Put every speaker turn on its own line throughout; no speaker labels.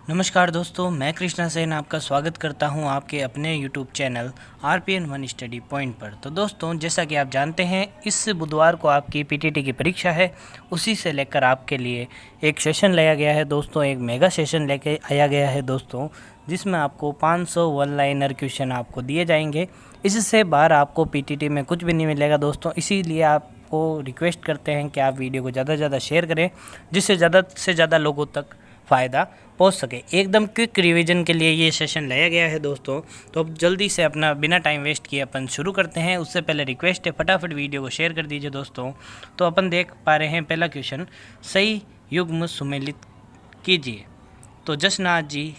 नमस्कार दोस्तों, मैं कृष्णा सेन आपका स्वागत करता हूं आपके अपने YouTube channel RPN one study point पर। तो दोस्तों, जैसा कि आप जानते हैं, इस बुधवार को आपकी PTT की परीक्षा है। उसी से लेकर आपके लिए एक सेशन लिया गया है दोस्तों, एक मेगा सेशन लेके आया गया है दोस्तों, जिसमें आपको 500 वन लाइनर क्वेश्चन आपको दिए जाएंगे। इससे बाहर आपको PTT में कुछ भी नहीं मिलेगा दोस्तों। इसीलिए आपको रिक्वेस्ट करते हैं कि आप वीडियो को ज़्यादा से ज़्यादा शेयर करें, जिससे ज़्यादा से ज़्यादा लोगों तक फ़ायदा पहुंच सके। एकदम क्विक रिवीजन के लिए ये सेशन लाया गया है दोस्तों। तो अब जल्दी से अपना बिना टाइम वेस्ट किए अपन शुरू करते हैं। उससे पहले रिक्वेस्ट है, फटाफट वीडियो को शेयर कर दीजिए दोस्तों। तो अपन देख पा रहे हैं पहला क्वेश्चन, सही युग्म सुमेलित कीजिए। तो जसनाथ जी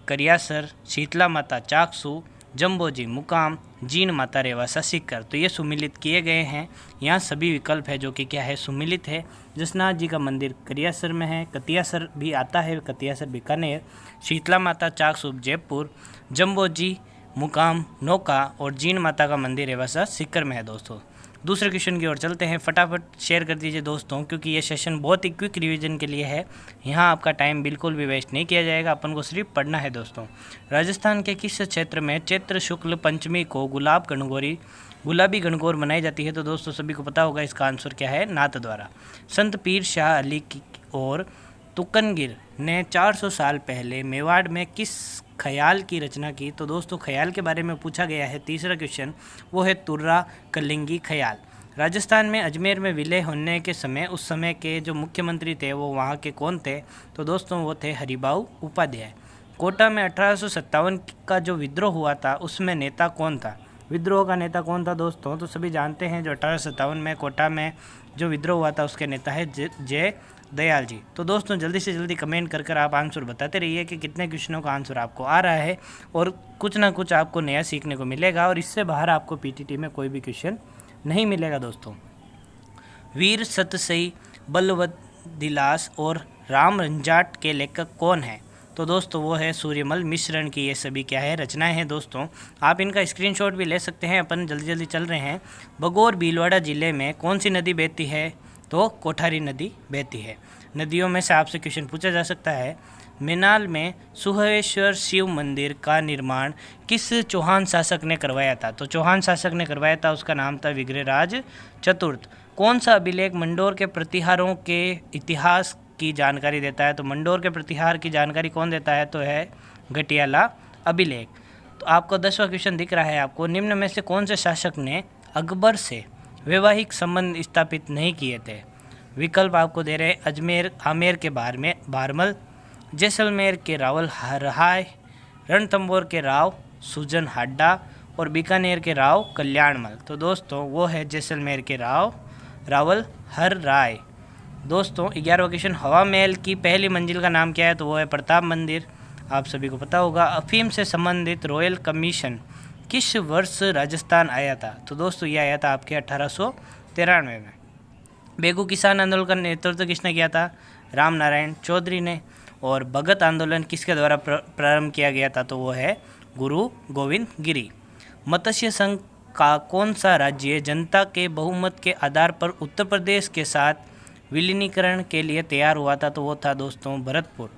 करियासर, शीतला माता चाकसू, जम्बो जी मुकाम, जीन माता रेवासा सीकर। तो ये सुमिलित किए गए हैं। यहाँ सभी विकल्प है जो कि क्या है, सुमिलित है। जसनाथ जी का मंदिर करियासर में है, कतियासर भी आता है, कतियासर बीकानेर, शीतला माता चाकसू जयपुर, जम्बो जी मुकाम नौका और जीन माता का मंदिर रेवासा सीकर में है दोस्तों। दूसरे क्वेश्चन की ओर चलते हैं। फटाफट शेयर कर दीजिए दोस्तों, क्योंकि ये सेशन बहुत ही क्विक रिवीजन के लिए है। यहाँ आपका टाइम बिल्कुल भी वेस्ट नहीं किया जाएगा, अपन को सिर्फ पढ़ना है दोस्तों। राजस्थान के किस क्षेत्र में चैत्र शुक्ल पंचमी को गुलाबी गणगौर मनाई जाती है? तो दोस्तों सभी को पता होगा, इसका आंसर क्या है, नाथ द्वारा। संत पीर शाह अली और तुकनगिर ने 400 साल पहले मेवाड़ में किस ख्याल की रचना की? तो दोस्तों ख्याल के बारे में पूछा गया है। तीसरा क्वेश्चन वो है तुर्रा कलिंगी ख्याल। राजस्थान में अजमेर में विलय होने के समय उस समय के जो मुख्यमंत्री थे वो वहाँ के कौन थे? तो दोस्तों वो थे हरिभाऊ उपाध्याय। कोटा में 1857 का जो विद्रोह हुआ था उसमें नेता कौन था? विद्रोह का नेता कौन था दोस्तों? तो सभी जानते हैं, जो 1857 में कोटा में जो विद्रोह हुआ था उसके नेता है जय दयाल जी। तो दोस्तों जल्दी से जल्दी कमेंट कर आप आंसर बताते रहिए कि कितने क्वेश्चनों का आंसर आपको आ रहा है, और कुछ ना कुछ आपको नया सीखने को मिलेगा। और इससे बाहर आपको PTT में कोई भी क्वेश्चन नहीं मिलेगा दोस्तों। वीर सतसई, बलवदिलास और राम रंजाट के लेखक कौन है? तो दोस्तों वो है सूर्यमल मिश्रण की ये सभी क्या है, रचनाएं हैं दोस्तों। आप इनका स्क्रीनशॉट भी ले सकते हैं। अपन जल्दी जल्दी चल रहे हैं। बगौर भीलवाड़ा जिले में कौन सी नदी बहती है? तो कोठारी नदी बहती है। नदियों में से आपसे क्वेश्चन पूछा जा सकता है। मेनाल में सुहेश्वर शिव मंदिर का निर्माण किस चौहान शासक ने करवाया था? तो चौहान शासक ने करवाया था, उसका नाम था विग्रहराज चतुर्थ। कौन सा अभिलेख मंडोर के प्रतिहारों के इतिहास की जानकारी देता है? तो मंडोर के प्रतिहार की जानकारी कौन देता है? तो है घटियाला अभिलेख। तो आपको 10वां क्वेश्चन दिख रहा है आपको। निम्न में से कौन से शासक ने अकबर से वैवाहिक संबंध स्थापित नहीं किए थे? विकल्प आपको दे रहे हैं। अजमेर आमेर के बारमल, जैसलमेर के रावल रहाय, रणथंबोर के राव सुजन हाड्डा और बीकानेर के राव कल्याणमल। तो दोस्तों वो है जैसलमेर के रावल हर राय। दोस्तों 11वां क्वेश्चन, हवा महल की पहली मंजिल का नाम क्या है? तो वो है प्रताप मंदिर। आप सभी को पता होगा। अफीम से संबंधित रॉयल कमीशन किस वर्ष राजस्थान आया था? तो दोस्तों ये आया था आपके 1893 में। बेगू किसान आंदोलन का नेतृत्व किसने किया था? राम नारायण चौधरी ने। और भगत आंदोलन किसके द्वारा प्रारंभ किया गया था? तो वो है गुरु गोविंद गिरी। मत्स्य संघ का कौन सा राज्य जनता के बहुमत के आधार पर उत्तर प्रदेश के साथ विलीनीकरण के लिए तैयार हुआ था? तो वो था दोस्तों भरतपुर।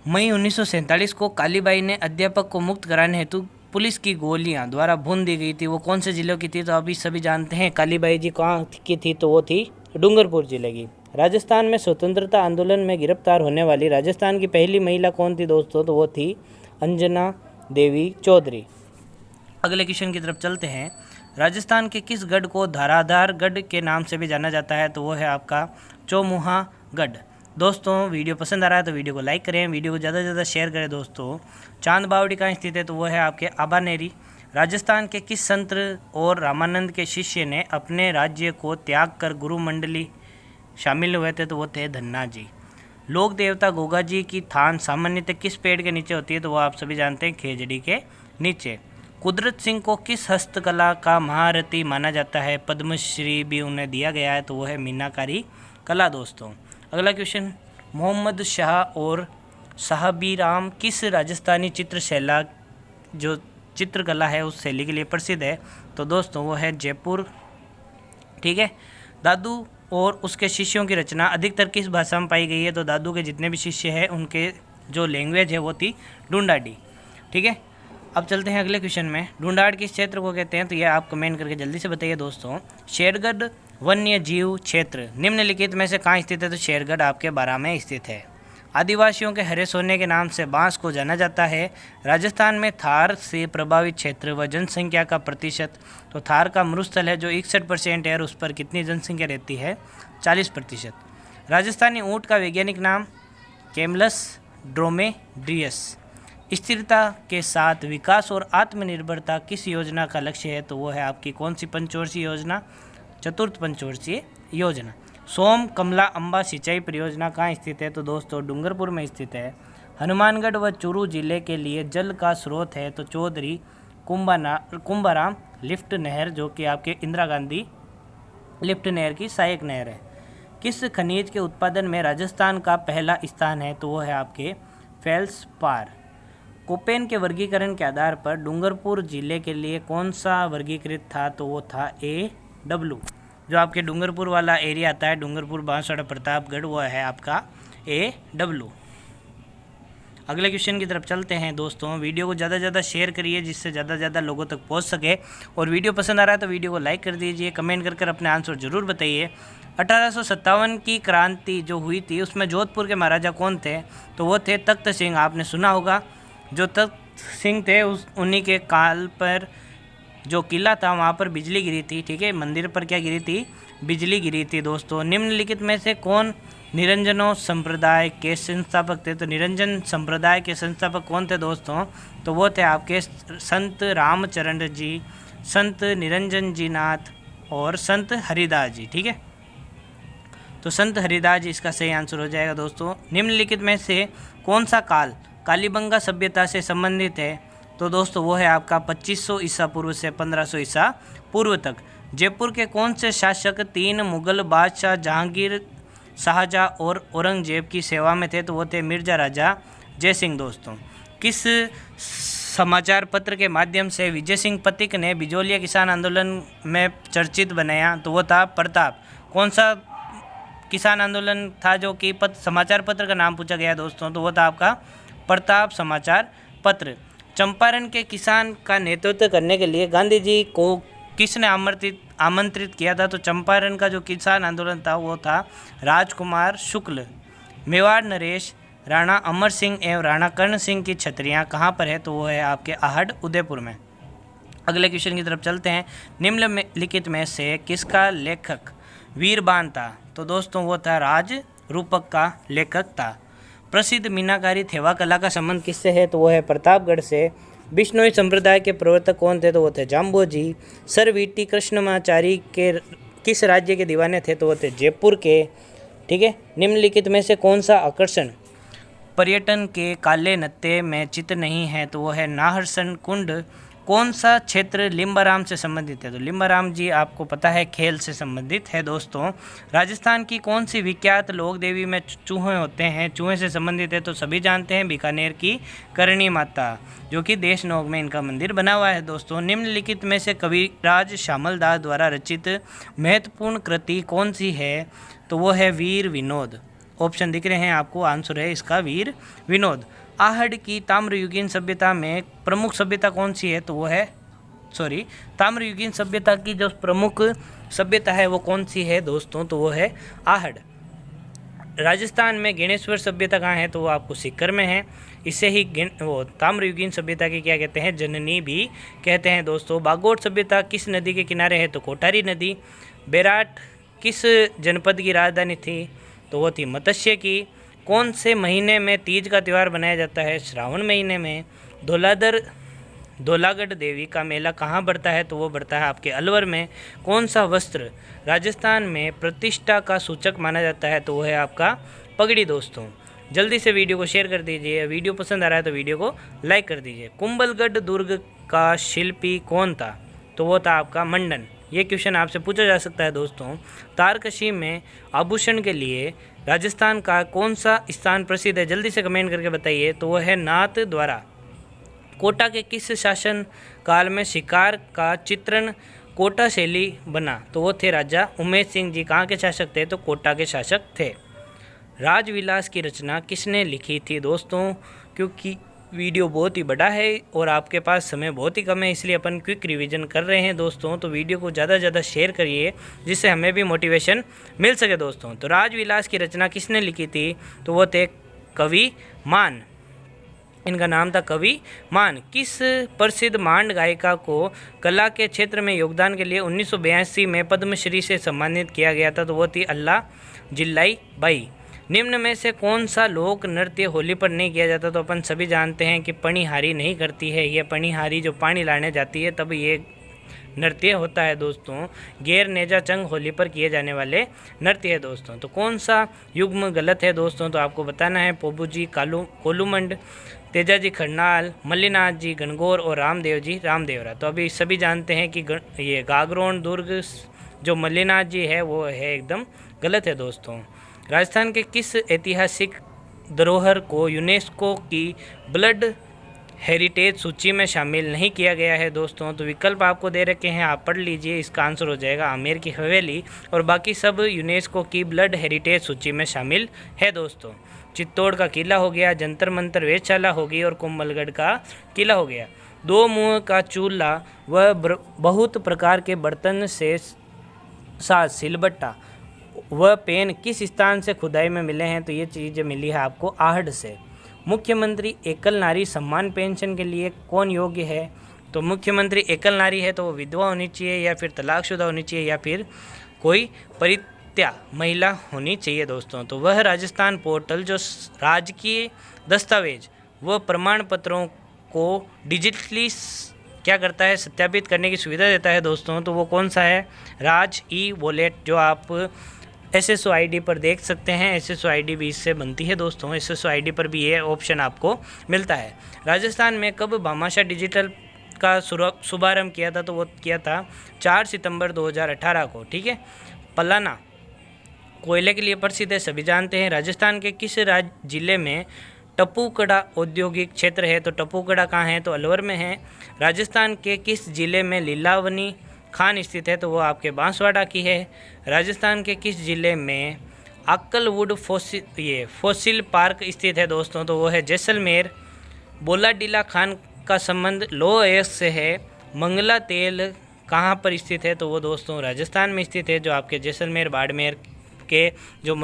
मई 1947 को कालीबाई ने अध्यापक को मुक्त कराने हेतु पुलिस की गोलियां द्वारा भून दी गई थी। वो कौन से जिलों की थी? तो अभी सभी जानते हैं कालीबाई जी कहाँ की थी? तो वो थी डूंगरपुर जिले की। राजस्थान में स्वतंत्रता आंदोलन में गिरफ्तार होने वाली राजस्थान की पहली महिला कौन थी दोस्तों? तो वो थी अंजना देवी चौधरी। अगले क्वेश्चन की तरफ चलते हैं। राजस्थान के किस गढ़ को धाराधार गढ़ के नाम से भी जाना जाता है? तो वो है आपका चौमुहा गढ़। दोस्तों वीडियो पसंद आ रहा है तो वीडियो को लाइक करें, वीडियो को ज़्यादा से ज़्यादा शेयर करें दोस्तों। चांद बावड़ी कहाँ स्थित है? तो वो है आपके आबानेरी। राजस्थान के किस संत और रामानंद के शिष्य ने अपने राज्य को त्याग कर गुरु मंडली शामिल हुए थे? तो वो थे धन्ना जी। लोक देवता गोगा जी की थान सामान्यतः किस पेड़ के नीचे होती है? तो वो आप सभी जानते हैं, खेजड़ी के नीचे। कुदरत सिंह को किस हस्तकला का महारथी माना जाता है? पद्मश्री भी उन्हें दिया गया है। तो वो है मीनाकारी कला दोस्तों। अगला क्वेश्चन, मोहम्मद शाह और साहबीराम किस राजस्थानी चित्रशैला जो चित्रकला है उस शैली के लिए प्रसिद्ध है? तो दोस्तों वो है जयपुर। ठीक है। दादू और उसके शिष्यों की रचना अधिकतर किस भाषा में पाई गई है? तो दादू के जितने भी शिष्य हैं उनके जो लैंग्वेज है वो थी ढूंढाड़ी। ठीक है, अब चलते हैं अगले क्वेश्चन में। ढूंढाड़ किस क्षेत्र को कहते हैं, तो यह आप कमेंट करके जल्दी से बताइए दोस्तों। शेरगढ़ वन्य जीव क्षेत्र निम्नलिखित में से कहाँ स्थित है, तो शेरगढ़ आपके बारां में स्थित है। आदिवासियों के हरे सोने के नाम से बांस को जाना जाता है। राजस्थान में थार से प्रभावित क्षेत्र व जनसंख्या का प्रतिशत, तो थार का मरुस्थल है जो 61% है और उस पर कितनी जनसंख्या रहती है, 40%। राजस्थानी ऊँट का वैज्ञानिक नाम कैमलस ड्रोमेडियस। स्थिरता के साथ विकास और आत्मनिर्भरता किस योजना का लक्ष्य है, तो वो है आपकी कौन सी पंचवर्षीय योजना, चतुर्थ पंचवर्षीय योजना। सोम कमला अम्बा सिंचाई परियोजना कहाँ स्थित है, तो दोस्तों डूंगरपुर में स्थित है। हनुमानगढ़ व चूरू जिले के लिए जल का स्रोत है, तो चौधरी कुंभाराम लिफ्ट नहर, जो कि आपके इंदिरा गांधी लिफ्ट नहर की सहायक नहर है। किस खनिज के उत्पादन में राजस्थान का पहला स्थान है, तो वो है आपके फेल्सपार। कोपेन के वर्गीकरण के आधार पर डूंगरपुर जिले के लिए कौन सा वर्गीकृत था, तो वो था AW। जो आपके डूंगरपुर वाला एरिया आता है, डूंगरपुर बांसवाड़ा प्रतापगढ़, वो है आपका AW। अगले क्वेश्चन की तरफ चलते हैं दोस्तों। वीडियो को ज़्यादा से ज़्यादा शेयर करिए जिससे ज़्यादा से ज़्यादा लोगों तक पहुंच सके, और वीडियो पसंद आ रहा है तो वीडियो को लाइक कर दीजिए, कमेंट कर अपने आंसर ज़रूर बताइए। 1857 की क्रांति जो हुई थी उसमें जोधपुर के महाराजा कौन थे, तो वो थे तख्त सिंह। आपने सुना होगा, जो तख्त सिंह थे उन्हीं के काल पर जो किला था वहाँ पर बिजली गिरी थी। ठीक है, मंदिर पर क्या गिरी थी, बिजली गिरी थी दोस्तों। निम्नलिखित में से कौन निरंजनो संप्रदाय के संस्थापक थे, तो निरंजन संप्रदाय के संस्थापक कौन थे दोस्तों, तो वो थे आपके संत रामचरण जी, संत निरंजन जी नाथ और संत हरिदास जी। ठीक है, तो संत हरिदास जी इसका सही आंसर हो जाएगा दोस्तों। निम्नलिखित में से कौन सा काल कालीबंगा सभ्यता से संबंधित है, तो दोस्तों वो है आपका 2500 ईसा पूर्व से 1500 ईसा पूर्व तक। जयपुर के कौन से शासक 3 मुगल बादशाह जहांगीर, शाहजहाँ और औरंगजेब की सेवा में थे, तो वो थे मिर्जा राजा जय सिंह दोस्तों। किस समाचार पत्र के माध्यम से विजय सिंह पथिक ने बिजोलिया किसान आंदोलन में चर्चित बनाया, तो वो था प्रताप। कौन सा किसान आंदोलन था जो कि समाचार पत्र का नाम पूछा गया दोस्तों, तो वो था आपका प्रताप समाचार पत्र। चंपारण के किसान का नेतृत्व करने के लिए गांधी जी को किसने आमंत्रित किया था, तो चंपारण का जो किसान आंदोलन था वो था राजकुमार शुक्ल। मेवाड़ नरेश, राणा अमर सिंह एवं राणा कर्ण सिंह की छतरियाँ कहाँ पर है, तो वो है आपके आहड़ उदयपुर में। अगले क्वेश्चन की तरफ चलते हैं। निम्नलिखित में से किसका लेखक वीरबान था, तो दोस्तों वो था राज रूपक का लेखक था। प्रसिद्ध मीनाकारी थेवा कला का संबंध किससे है, तो वो है प्रतापगढ़ से। बिश्नोई संप्रदाय के प्रवर्तक कौन थे, तो वो थे जाम्बोजी। सर वीटी कृष्णमाचारी के किस राज्य के दीवाने थे, तो वो थे जयपुर के। ठीक है, निम्नलिखित में से कौन सा आकर्षण पर्यटन के काले नत्ते में चित नहीं है, तो वो है नाहरसन कुंड। कौन सा क्षेत्र लिम्बाराम से संबंधित है, तो लिम्बाराम जी आपको पता है खेल से संबंधित है दोस्तों। राजस्थान की कौन सी विख्यात लोक देवी में चूहे होते हैं, चूहे से संबंधित है, तो सभी जानते हैं बीकानेर की करणी माता, जो कि देशनोक में इनका मंदिर बना हुआ है दोस्तों। निम्नलिखित में से कविराज श्यामलदास द्वारा रचित महत्वपूर्ण कृति कौन सी है, तो वो है वीर विनोद। ऑप्शन दिख रहे हैं आपको, आंसर है इसका वीर विनोद। आहड़ की ताम्रयुगीन सभ्यता में प्रमुख सभ्यता कौन सी है, तो वो है ताम्रयुगीन सभ्यता की जो प्रमुख सभ्यता है वो कौन सी है दोस्तों, तो वो है आहड़। राजस्थान में गणेश्वर सभ्यता कहाँ है, तो वो आपको सीकर में है। इसे ही वो ताम्रयुगीन सभ्यता की क्या कहते हैं, जननी भी कहते हैं दोस्तों। बागोट सभ्यता किस नदी के किनारे है, तो कोटारी नदी। बेराट किस जनपद की राजधानी थी, तो वो थी मत्स्य की। कौन से महीने में तीज का त्यौहार मनाया जाता है, श्रावण महीने में। धौलागढ़ देवी का मेला कहाँ बढ़ता है, तो वो बढ़ता है आपके अलवर में। कौन सा वस्त्र राजस्थान में प्रतिष्ठा का सूचक माना जाता है, तो वो है आपका पगड़ी दोस्तों। जल्दी से वीडियो को शेयर कर दीजिए, वीडियो पसंद आ रहा है तो वीडियो को लाइक कर दीजिए। कुंभलगढ़ दुर्ग का शिल्पी कौन था, तो वो था आपका मंडन। ये क्वेश्चन आपसे पूछा जा सकता है दोस्तों। तारकशी में आभूषण के लिए राजस्थान का कौन सा स्थान प्रसिद्ध है, जल्दी से कमेंट करके बताइए, तो वह है नाथ द्वारा। कोटा के किस शासन काल में शिकार का चित्रण कोटा शैली बना, तो वो थे राजा उमेश सिंह जी। कहाँ के शासक थे, तो कोटा के शासक थे। राजविलास की रचना किसने लिखी थी दोस्तों? क्योंकि वीडियो बहुत ही बड़ा है और आपके पास समय बहुत ही कम है, इसलिए अपन क्विक रिवीजन कर रहे हैं दोस्तों। तो वीडियो को ज़्यादा से ज़्यादा शेयर करिए जिससे हमें भी मोटिवेशन मिल सके दोस्तों। तो राजविलास की रचना किसने लिखी थी? तो वो थे कवि मान। इनका नाम था कवि मान। किस प्रसिद्ध मांड गायिका को कला के क्षेत्र में योगदान के लिए 1982 में पद्मश्री से सम्मानित किया गया था? तो वो थी अल्लाह जिल्लाई बाई। निम्न में से कौन सा लोक नृत्य होली पर नहीं किया जाता? तो अपन सभी जानते हैं कि पणिहारी नहीं करती है। यह पणिहारी जो पानी लाने जाती है तब ये नृत्य होता है दोस्तों। गैर नेजा चंग होली पर किए जाने वाले नृत्य है दोस्तों। तो कौन सा युग्म गलत है दोस्तों? तो आपको बताना है पोबूजी कोलूमंड, तेजाजी खरनाल, मल्लीनाथ जी गणगौर और रामदेव जी रामदेवरा। तो अभी सभी जानते हैं कि ये गागरोन दुर्ग जो मल्लीनाथ जी है वो है एकदम गलत है दोस्तों। राजस्थान के किस ऐतिहासिक धरोहर को यूनेस्को की ब्लड हेरिटेज सूची में शामिल नहीं किया गया है दोस्तों? तो विकल्प आपको दे रखे हैं, आप पढ़ लीजिए। इसका आंसर हो जाएगा आमेर की हवेली, और बाकी सब यूनेस्को की ब्लड हेरिटेज सूची में शामिल है दोस्तों। चित्तौड़ का किला हो गया, जंतर मंतर वेधशाला होगी और कोमलगढ़ का किला हो गया। दो मुंह का चूल्हा व बहुत प्रकार के बर्तन से साथ सिलबट्टा व पेन किस स्थान से खुदाई में मिले हैं? तो ये चीज़ें मिली है आपको आहड़ से। मुख्यमंत्री एकल नारी सम्मान पेंशन के लिए कौन योग्य है? तो मुख्यमंत्री एकल नारी है तो वो विधवा होनी चाहिए, या फिर तलाकशुदा होनी चाहिए, या फिर कोई परित्या महिला होनी चाहिए दोस्तों। तो वह राजस्थान पोर्टल जो राजकीय दस्तावेज व प्रमाण पत्रों को डिजिटली क्या करता है, सत्यापित करने की सुविधा देता है दोस्तों। तो वो कौन सा है? राज ई वॉलेट, जो आप SSO ID पर देख सकते हैं। SSO ID भी इससे बनती है दोस्तों। SSO ID पर भी ये ऑप्शन आपको मिलता है। राजस्थान में कब भामाशाह डिजिटल का शुभारंभ किया था? तो वो किया था 4 सितंबर 2018 को। ठीक है। पलाना कोयले के लिए प्रसिद्ध है, सभी जानते हैं। राजस्थान के किस जिले में टपूकड़ा औद्योगिक क्षेत्र है? तो टपूकड़ा कहाँ है? तो अलवर में है। राजस्थान के किस जिले में लीलावनी खान स्थित है? तो वो आपके बांसवाड़ा की है। राजस्थान के किस जिले में अक्कलवुड फॉसिल पार्क स्थित है दोस्तों? तो वो है जैसलमेर। बोलाडीला खान का संबंध लौह अयस्क से है। मंगला तेल कहाँ पर स्थित है? तो वो दोस्तों राजस्थान में स्थित है, जो आपके जैसलमेर बाड़मेर के जो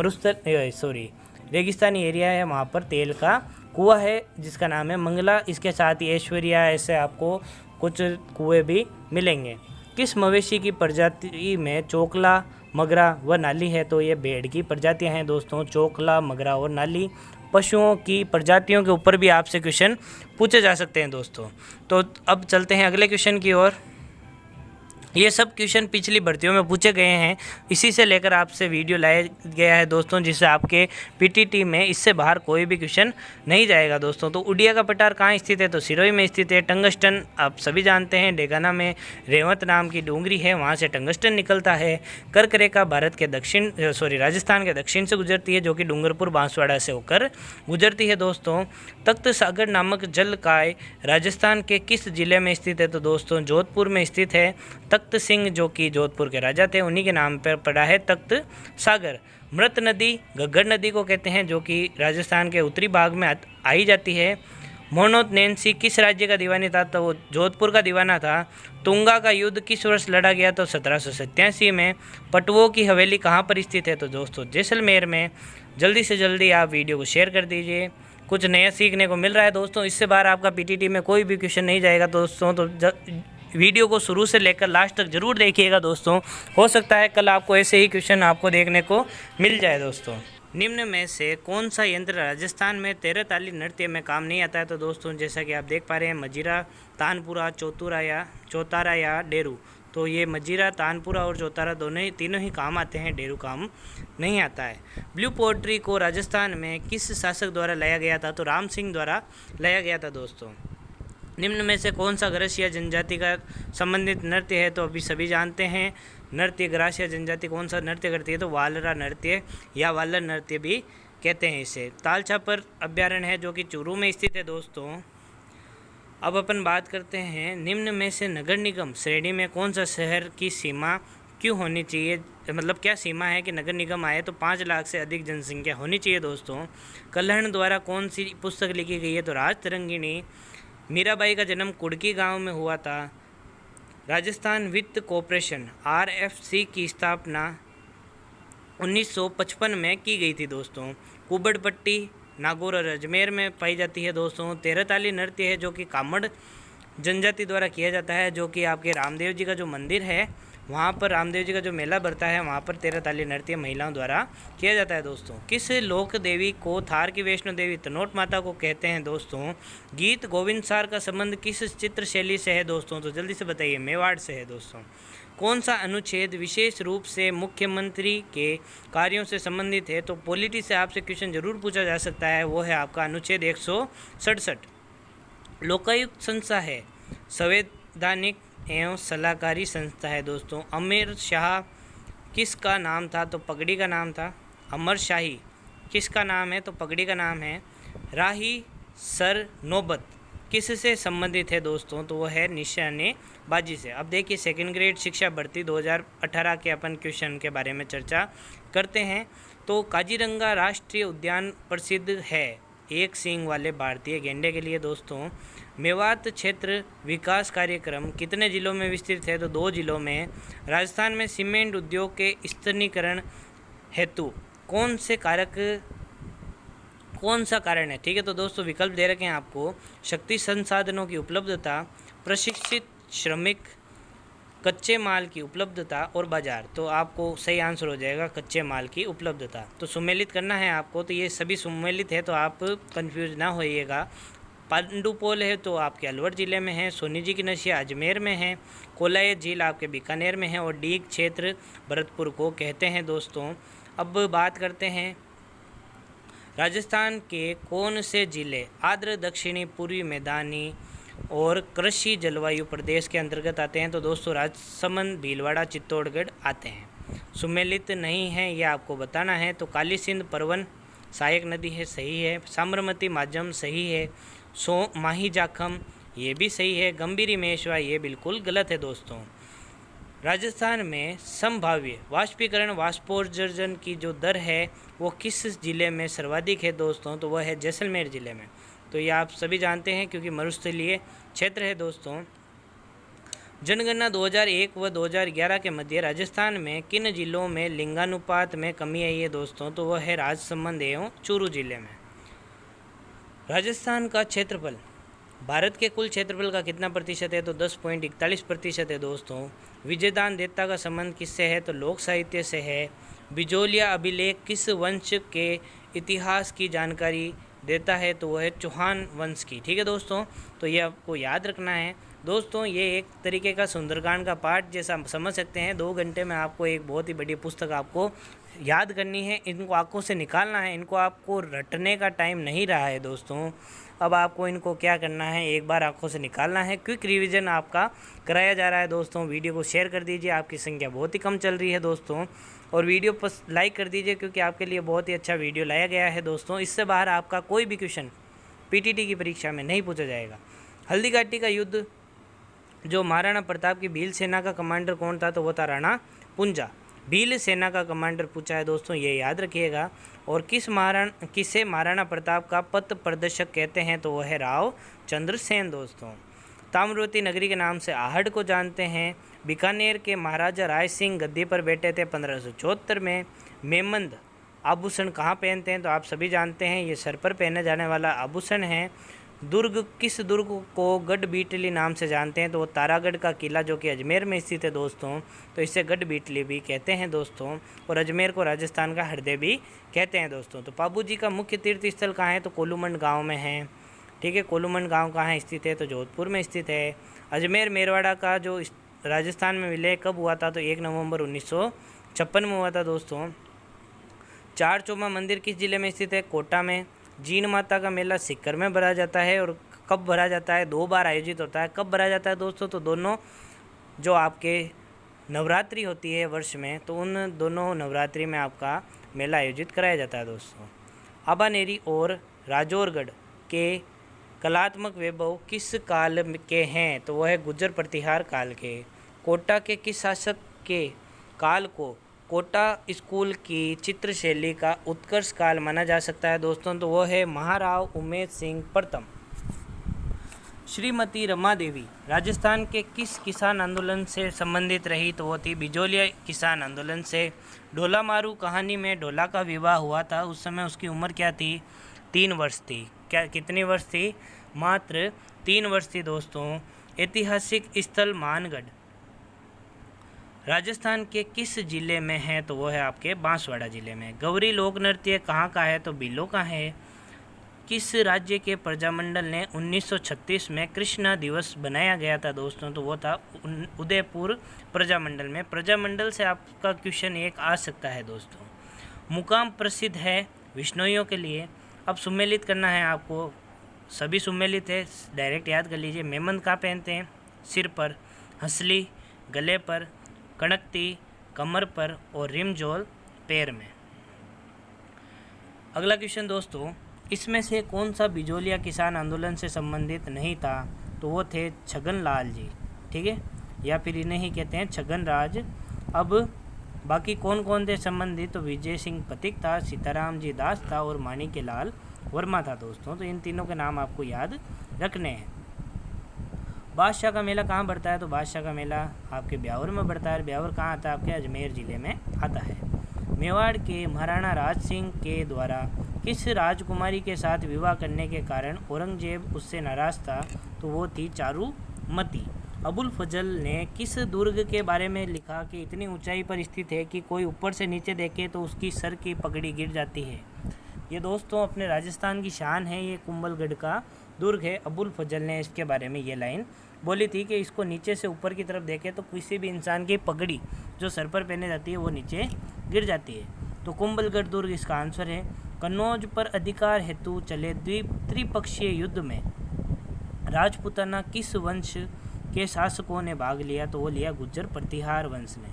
रेगिस्तानी एरिया है वहाँ पर तेल का कुआं है जिसका नाम है मंगला। इसके साथ ही ऐश्वर्या, ऐसे आपको कुछ कुएं भी मिलेंगे। किस मवेशी की प्रजाति में चोकला, मगरा व नाली है? तो ये भेड़ की प्रजातियां हैं दोस्तों, चोकला, मगरा और नाली। पशुओं की प्रजातियों के ऊपर भी आपसे क्वेश्चन पूछे जा सकते हैं दोस्तों। तो अब चलते हैं अगले क्वेश्चन की ओर। ये सब क्वेश्चन पिछली भर्तियों में पूछे गए हैं, इसी से लेकर आपसे वीडियो लाया गया है दोस्तों, जिससे आपके पीटीटी में इससे बाहर कोई भी क्वेश्चन नहीं जाएगा दोस्तों। तो उड़िया का पठार कहाँ स्थित है? तो सिरोही में स्थित है। टंगस्टन आप सभी जानते हैं, डेगाना में रेवत नाम की डूंगरी है, वहाँ से टंगस्टन निकलता है। कर्क रेखा भारत के राजस्थान के दक्षिण से गुजरती है, जो कि डूंगरपुर बांसवाड़ा से होकर गुजरती है दोस्तों। तख्त सागर नामक जलकाय राजस्थान के किस जिले में स्थित है? तो दोस्तों जोधपुर में स्थित है। तख्त सिंह जो कि जोधपुर के राजा थे, उन्हीं के नाम पर पड़ा है तख्त सागर। मृत नदी घग्गर नदी को कहते हैं, जो कि राजस्थान के उत्तरी भाग में आई जाती है। मोहनोद नैन्सी किस राज्य का दीवानी था? तो वो जोधपुर का दीवाना था। तुंगा का युद्ध किस वर्ष लड़ा गया? तो 1787 में। पटवों की हवेली कहाँ पर स्थित है? तो दोस्तों जैसलमेर में। जल्दी से जल्दी आप वीडियो को शेयर कर दीजिए, कुछ नया सीखने को मिल रहा है दोस्तों। इससे बाहर आपका पीटीटी में कोई भी क्वेश्चन नहीं जाएगा दोस्तों। तो वीडियो को शुरू से लेकर लास्ट तक जरूर देखिएगा दोस्तों, हो सकता है कल आपको ऐसे ही क्वेश्चन आपको देखने को मिल जाए दोस्तों। निम्न में से कौन सा यंत्र राजस्थान में 13 ताली नृत्य में काम नहीं आता है? तो दोस्तों जैसा कि आप देख पा रहे हैं, मजीरा, तानपुरा, चौतारा या डेरू। तो ये मजीरा, तानपुरा और चौतारा तीनों ही काम आते हैं, डेरू काम नहीं आता है। ब्लू पोट्री को राजस्थान में किस शासक द्वारा लाया गया था? तो राम सिंह द्वारा लाया गया था दोस्तों। निम्न में से कौन सा ग्रासिया जनजाति का संबंधित नृत्य है? तो अभी सभी जानते हैं नृत्य ग्रासिया जनजाति कौन सा नृत्य करती है? तो वालरा नृत्य या वालर नृत्य भी कहते हैं इसे। तालछापर अभ्यारण्य है, जो कि चूरू में स्थित है दोस्तों। अब अपन बात करते हैं निम्न में से नगर निगम श्रेणी में कौन सा शहर की सीमा क्यों होनी चाहिए, मतलब क्या सीमा है कि नगर निगम आए तो 5 लाख से अधिक जनसंख्या होनी चाहिए दोस्तों। कल्हण द्वारा कौन सी पुस्तक लिखी गई है, तो राज तरंगिणी। मीराबाई का जन्म कुड़की गांव में हुआ था। राजस्थान वित्त कॉरपोरेशन RFC की स्थापना 1955 में की गई थी दोस्तों। कुबड़ पट्टी नागौर और अजमेर में पाई जाती है दोस्तों। तेरहताली नृत्य है जो कि कामड़ जनजाति द्वारा किया जाता है, जो कि आपके रामदेव जी का जो मंदिर है वहाँ पर रामदेव जी का जो मेला भरता है वहाँ पर तेरहताली नृत्य महिलाओं द्वारा किया जाता है दोस्तों। किस लोक देवी को थार की वैष्णो देवी तनोट माता को कहते हैं दोस्तों। गीत गोविंद सार का संबंध किस चित्र शैली से है दोस्तों, तो जल्दी से बताइए, मेवाड़ से है दोस्तों। कौन सा अनुच्छेद विशेष रूप से मुख्यमंत्री के कार्यों से संबंधित है, तो पॉलिटी से आपसे क्वेश्चन जरूर पूछा जा सकता है, वो है आपका अनुच्छेद 167। लोकायुक्त संस्था है संवैधानिक एवं सलाहकारी संस्था है दोस्तों। अमीर शाह किसका नाम था, तो पगड़ी का नाम था। अमर शाही किसका नाम है, तो पगड़ी का नाम है। राही सर नौबत किससे संबंधित है दोस्तों, तो वह है निशानेबाजी से। अब देखिए सेकंड ग्रेड शिक्षा भर्ती 2018 के अपन क्वेश्चन के बारे में चर्चा करते हैं। तो काजीरंगा राष्ट्रीय उद्यान प्रसिद्ध है एक सींग वाले भारतीय गैंडे के लिए दोस्तों। मेवात क्षेत्र विकास कार्यक्रम कितने जिलों में विस्तृत है, तो 2 जिलों में। राजस्थान में सीमेंट उद्योग के स्तरीकरण हेतु कौन सा कारण है, ठीक है। तो दोस्तों विकल्प दे रखे हैं आपको, शक्ति संसाधनों की उपलब्धता, प्रशिक्षित श्रमिक, कच्चे माल की उपलब्धता और बाजार। तो आपको सही आंसर हो जाएगा कच्चे माल की उपलब्धता। तो सुमेलित करना है आपको, तो ये सभी सुमेलित है, तो आप कंफ्यूज ना होइएगा। पांडुपोल है तो आपके अलवर ज़िले में है। सोनी जी की नशिया अजमेर में है। कोलायत झील आपके बीकानेर में है। और डीग क्षेत्र भरतपुर को कहते हैं दोस्तों। अब बात करते हैं राजस्थान के कौन से ज़िले आर्द्र दक्षिणी पूर्वी मैदानी और कृषि जलवायु प्रदेश के अंतर्गत आते हैं, तो दोस्तों राजसमंद, भीलवाड़ा, चित्तौड़गढ़ आते हैं। सुमेलित नहीं है ये आपको बताना है। तो काली सिंध परवन सहायक नदी है, सही है। साबरमती माध्यम सही है। माही जाखम ये भी सही है। गंभीरी मेशवा ये बिल्कुल गलत है दोस्तों। राजस्थान में संभाव्य वाष्पीकरण वाष्पोत्सर्जन की जो दर है वो किस ज़िले में सर्वाधिक है दोस्तों, तो वह है जैसलमेर ज़िले में। तो ये आप सभी जानते हैं क्योंकि मरुस्थलीय क्षेत्र है दोस्तों। जनगणना 2001 व 2011 के मध्य राजस्थान में किन जिलों में लिंगानुपात में कमी आई है दोस्तों, तो वह है राजसमंद एवं चूरू जिले में। राजस्थान का क्षेत्रफल भारत के कुल क्षेत्रफल का कितना प्रतिशत है, तो 10.41% है दोस्तों। विजयदान देवता का संबंध किससे है, तो लोक साहित्य से है। बिजोलिया अभिलेख किस वंश के इतिहास की जानकारी देता है, तो वह है चौहान वंश की, ठीक है दोस्तों। तो ये आपको याद रखना है दोस्तों। ये एक तरीके का सुंदरकांड का पाठ जैसा समझ सकते हैं। 2 घंटे में आपको एक बहुत ही बड़ी पुस्तक आपको याद करनी है, इनको आंखों से निकालना है। इनको आपको रटने का टाइम नहीं रहा है दोस्तों। अब आपको इनको क्या करना है, एक बार आंखों से निकालना है। क्विक रिवीजन आपका कराया जा रहा है दोस्तों। वीडियो को शेयर कर दीजिए, आपकी संख्या बहुत ही कम चल रही है दोस्तों। और वीडियो पर लाइक कर दीजिए क्योंकि आपके लिए बहुत ही अच्छा वीडियो लाया गया है दोस्तों। इससे बाहर आपका कोई भी क्वेश्चन PTT की परीक्षा में नहीं पूछा जाएगा। हल्दी घाटी का युद्ध जो महाराणा प्रताप की भील सेना का कमांडर कौन था, तो वो था राणा पुंजा। भील सेना का कमांडर पूछा है दोस्तों, ये याद रखिएगा। और किसे महाराणा प्रताप का पथ प्रदर्शक कहते हैं, तो वह है राव चंद्रसेन दोस्तों। ताम्रवती नगरी के नाम से आहड़ को जानते हैं। बीकानेर के महाराजा राय सिंह गद्दी पर बैठे थे 1574 में। मेमंद आभूषण कहाँ पहनते हैं, तो आप सभी जानते हैं ये सर पर पहने जाने वाला आभूषण है। दुर्ग किस दुर्ग को गढ़ बीटली नाम से जानते हैं, तो वो तारागढ़ का किला जो कि अजमेर में स्थित है दोस्तों। तो इसे गढ़ बीटली भी कहते हैं दोस्तों। और अजमेर को राजस्थान का हृदय भी कहते हैं दोस्तों। तो पाबू जी का मुख्य तीर्थ स्थल कहाँ है, तो कोलूमंड गाँव में है, ठीक है। कोलूमंड गाँव कहाँ स्थित है, तो जोधपुर में स्थित है। अजमेर मेरवाड़ा का जो राजस्थान में विलय कब हुआ था, तो 1 नवंबर 1956 में हुआ था दोस्तों। चार चौमा मंदिर किस जिले में स्थित है, कोटा में। जीन माता का मेला सीकर में भरा जाता है और कब भरा जाता है, 2 बार आयोजित होता है। कब भरा जाता है दोस्तों, तो दोनों जो आपके नवरात्रि होती है वर्ष में, तो उन दोनों नवरात्रि में आपका मेला आयोजित कराया जाता है दोस्तों। आबानेरी और राजौरगढ़ के कलात्मक वैभव किस काल के हैं, तो वह है गुर्जर प्रतिहार काल के। कोटा के किस शासक के काल को कोटा स्कूल की चित्रशैली का उत्कर्ष काल माना जा सकता है दोस्तों, तो वो है महाराव उमेद सिंह प्रथम। श्रीमती रमा देवी राजस्थान के किस किसान आंदोलन से संबंधित रही, तो वो थी बिजोलिया किसान आंदोलन से। ढोला मारू कहानी में ढोला का विवाह हुआ था, उस समय उसकी उम्र क्या थी, 3 वर्ष थी। क्या कितनी वर्ष थी, मात्र 3 वर्ष थी दोस्तों। ऐतिहासिक स्थल मानगढ़ राजस्थान के किस जिले में है, तो वो है आपके बांसवाड़ा जिले में। गौरी लोक नृत्य कहाँ का है, तो बीलो का है। किस राज्य के प्रजामंडल ने 1936 में कृष्णा दिवस बनाया गया था दोस्तों, तो वो था उदयपुर प्रजामंडल में। प्रजामंडल से आपका क्वेश्चन एक आ सकता है दोस्तों। मुकाम प्रसिद्ध है विष्णुइयों के लिए। अब सुमेलित करना है आपको, सभी सुमेलित है, डायरेक्ट याद कर लीजिए। मेमन कहाँ पहनते हैं, सिर पर, हंसली गले पर, कणकती कमर पर और रिमजोल पैर में। अगला क्वेश्चन दोस्तों, इसमें से कौन सा बिजोलिया किसान आंदोलन से संबंधित नहीं था, तो वो थे छगन लाल जी, ठीक है, या फिर इन्हें ही कहते हैं छगन राज। अब बाकी कौन कौन थे संबंधित, तो विजय सिंह पथिक था, सीताराम जी दास था और माणिक्य लाल वर्मा था दोस्तों। तो इन तीनों के नाम आपको याद रखने हैं। बादशाह का मेला कहाँ बढ़ता है, तो बादशाह का मेला आपके ब्यावर में बढ़ता है। ब्यावर कहाँ आता है, आपके अजमेर जिले में आता है। मेवाड़ के महाराणा राज सिंह के द्वारा किस राजकुमारी के साथ विवाह करने के कारण औरंगजेब उससे नाराज था, तो वो थी चारुमती। अबुल फजल ने किस दुर्ग के बारे में लिखा कि इतनी ऊंचाई पर स्थित है कि कोई ऊपर से नीचे देखे तो उसकी सर की पगड़ी गिर जाती है। ये दोस्तों अपने राजस्थान की शान है, ये कुंभलगढ़ का दुर्ग है। अबुल फजल ने इसके बारे में ये लाइन बोली थी कि इसको नीचे से ऊपर की तरफ देखे तो किसी भी इंसान की पगड़ी जो सर पर पहने जाती है वो नीचे गिर जाती है। तो कुंभलगढ़ दुर्ग इसका आंसर है। कन्नौज पर अधिकार हेतु चले त्रिपक्षीय युद्ध में राजपूताना किस वंश के शासकों ने भाग लिया, तो वो लिया गुज्जर प्रतिहार वंश ने।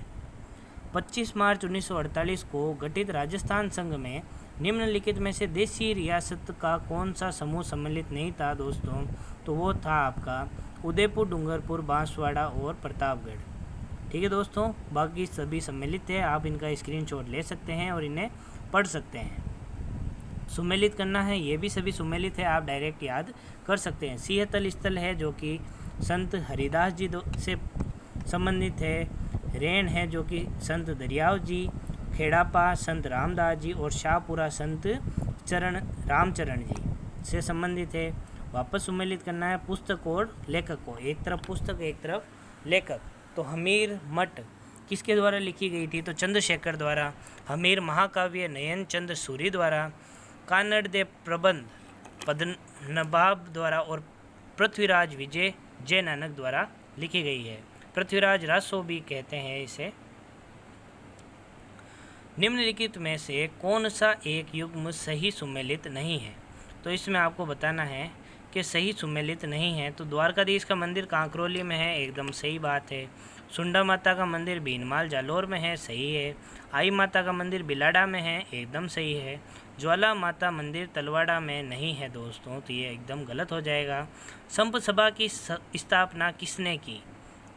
25 मार्च 1948 को गठित राजस्थान संघ में निम्नलिखित में से देशी रियासत का कौन सा समूह सम्मिलित नहीं था दोस्तों, तो वो था आपका उदयपुर, डूंगरपुर, बांसवाड़ा और प्रतापगढ़। ठीक है दोस्तों, बाकी सभी सम्मिलित है, आप इनका स्क्रीनशॉट ले सकते हैं और इन्हें पढ़ सकते हैं। सुमेलित करना है, ये भी सभी सुमेलित है, आप डायरेक्ट याद कर सकते हैं। सिंहतल स्थल है जो कि संत हरिदास जी से संबंधित है। रेन है जो कि संत दरियाव जी, खेड़ापा संत रामदास जी और शाहपुरा संत रामचरण जी से संबंधित है। वापस सुमेलित करना है पुस्तक और लेखक को, एक तरफ पुस्तक एक तरफ लेखक। तो हमीर मठ किसके द्वारा लिखी गई थी, तो चंद्रशेखर द्वारा। हमीर महाकाव्य नयन चंद्र सूरी द्वारा। कानड़ दे प्रबंध पद्मनाभ द्वारा और पृथ्वीराज विजय जय नानक द्वारा लिखी गई है। पृथ्वीराज रासो भी कहते हैं इसे। निम्नलिखित में से कौन सा एक युग्म सही सुमेलित नहीं है, तो इसमें आपको बताना है कि सही सुमेलित नहीं है। तो द्वारकाधीश का मंदिर कांकरोली में है, एकदम सही बात है। सुंडा माता का मंदिर भीनमाल जालोर में है, सही है। आई माता का मंदिर बिलाड़ा में है, एकदम सही है। ज्वाला माता मंदिर तलवाड़ा में नहीं है दोस्तों, तो ये एकदम गलत हो जाएगा। संप सभा की स्थापना किसने की,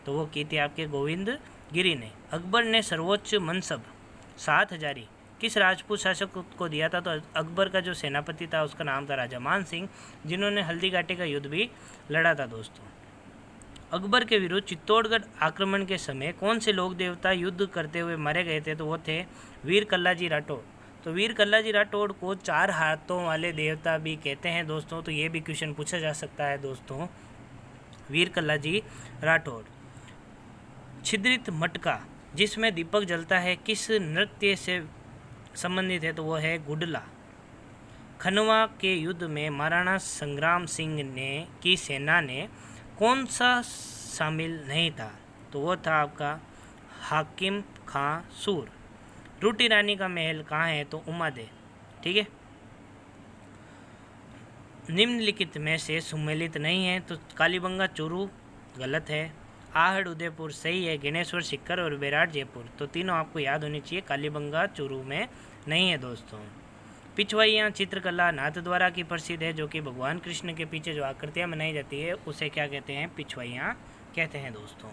तो वो की थी आपके गोविंद गिरी ने। अकबर ने सर्वोच्च मनसब 7,000 किस राजपूत शासक को दिया था, तो अकबर का जो सेनापति था उसका नाम था राजा मान सिंह, जिन्होंने हल्दी घाटी का युद्ध भी लड़ा था दोस्तों। अकबर के विरुद्ध चित्तौड़गढ़ आक्रमण के समय कौन से लोक देवता युद्ध करते हुए मारे गए थे, तो वो थे वीर कल्लाजी राठौड़। तो वीर कल्लाजी राठौड़ को 4 हाथों वाले देवता भी कहते हैं दोस्तों, तो ये भी क्वेश्चन पूछा जा सकता है दोस्तों। वीर कल्लाजी राठौड़। छिद्रित मटका जिसमें दीपक जलता है किस नृत्य से संबंधित है, तो वो है गुडला। खनवा के युद्ध में महाराणा संग्राम सिंह ने की सेना ने कौन सा शामिल नहीं था, तो वो था आपका हाकिम खां सूर। रूटी रानी का महल कहाँ है, तो उमादे। ठीक है, निम्नलिखित में से सुमेलित नहीं है, तो कालीबंगा चूरू गलत है। आहड़ उदयपुर सही है। गणेश्वर सिक्कर और बेराट जयपुर, तो तीनों आपको याद होनी चाहिए, कालीबंगा चूरू में नहीं है दोस्तों। पिछवाइयाँ चित्रकला नाथद्वारा की प्रसिद्ध है, जो कि भगवान कृष्ण के पीछे जो आकृतियाँ बनाई जाती है उसे क्या कहते हैं, पिछवाइयाँ कहते हैं दोस्तों।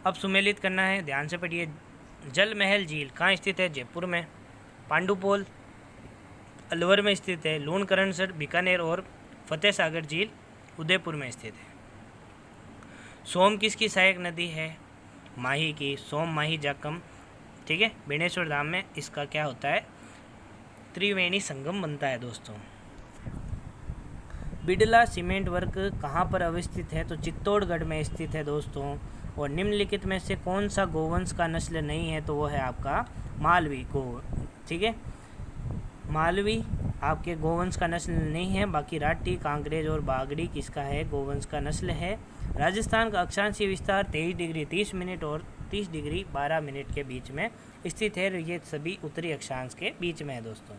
अब सुमेलित करना है, ध्यान से पढ़िए। जल महल झील कहाँ स्थित है? जयपुर में। पांडुपोल अलवर में स्थित है। लूणकरणसर बीकानेर और फतेह सागर झील उदयपुर में स्थित है। सोम किसकी सहायक नदी है? माही की। सोम माही जाकम, ठीक है। बेणेश्वर धाम में इसका क्या होता है? त्रिवेणी संगम बनता है दोस्तों। बिड़ला सीमेंट वर्क कहाँ पर अवस्थित है? तो चित्तौड़गढ़ में स्थित है दोस्तों। और निम्नलिखित में से कौन सा गोवंश का नस्ल नहीं है? तो वो है आपका मालवी गो, ठीक है। मालवी आपके गोवंश का नस्ल नहीं है। बाकी राठी, कांकरेज और बागड़ी किसका है? गोवंश का नस्ल है। राजस्थान का अक्षांशीय विस्तार 23 डिग्री 30 मिनट और 30 डिग्री 12 मिनट के बीच में स्थित है। ये सभी उत्तरी अक्षांश के बीच में है दोस्तों।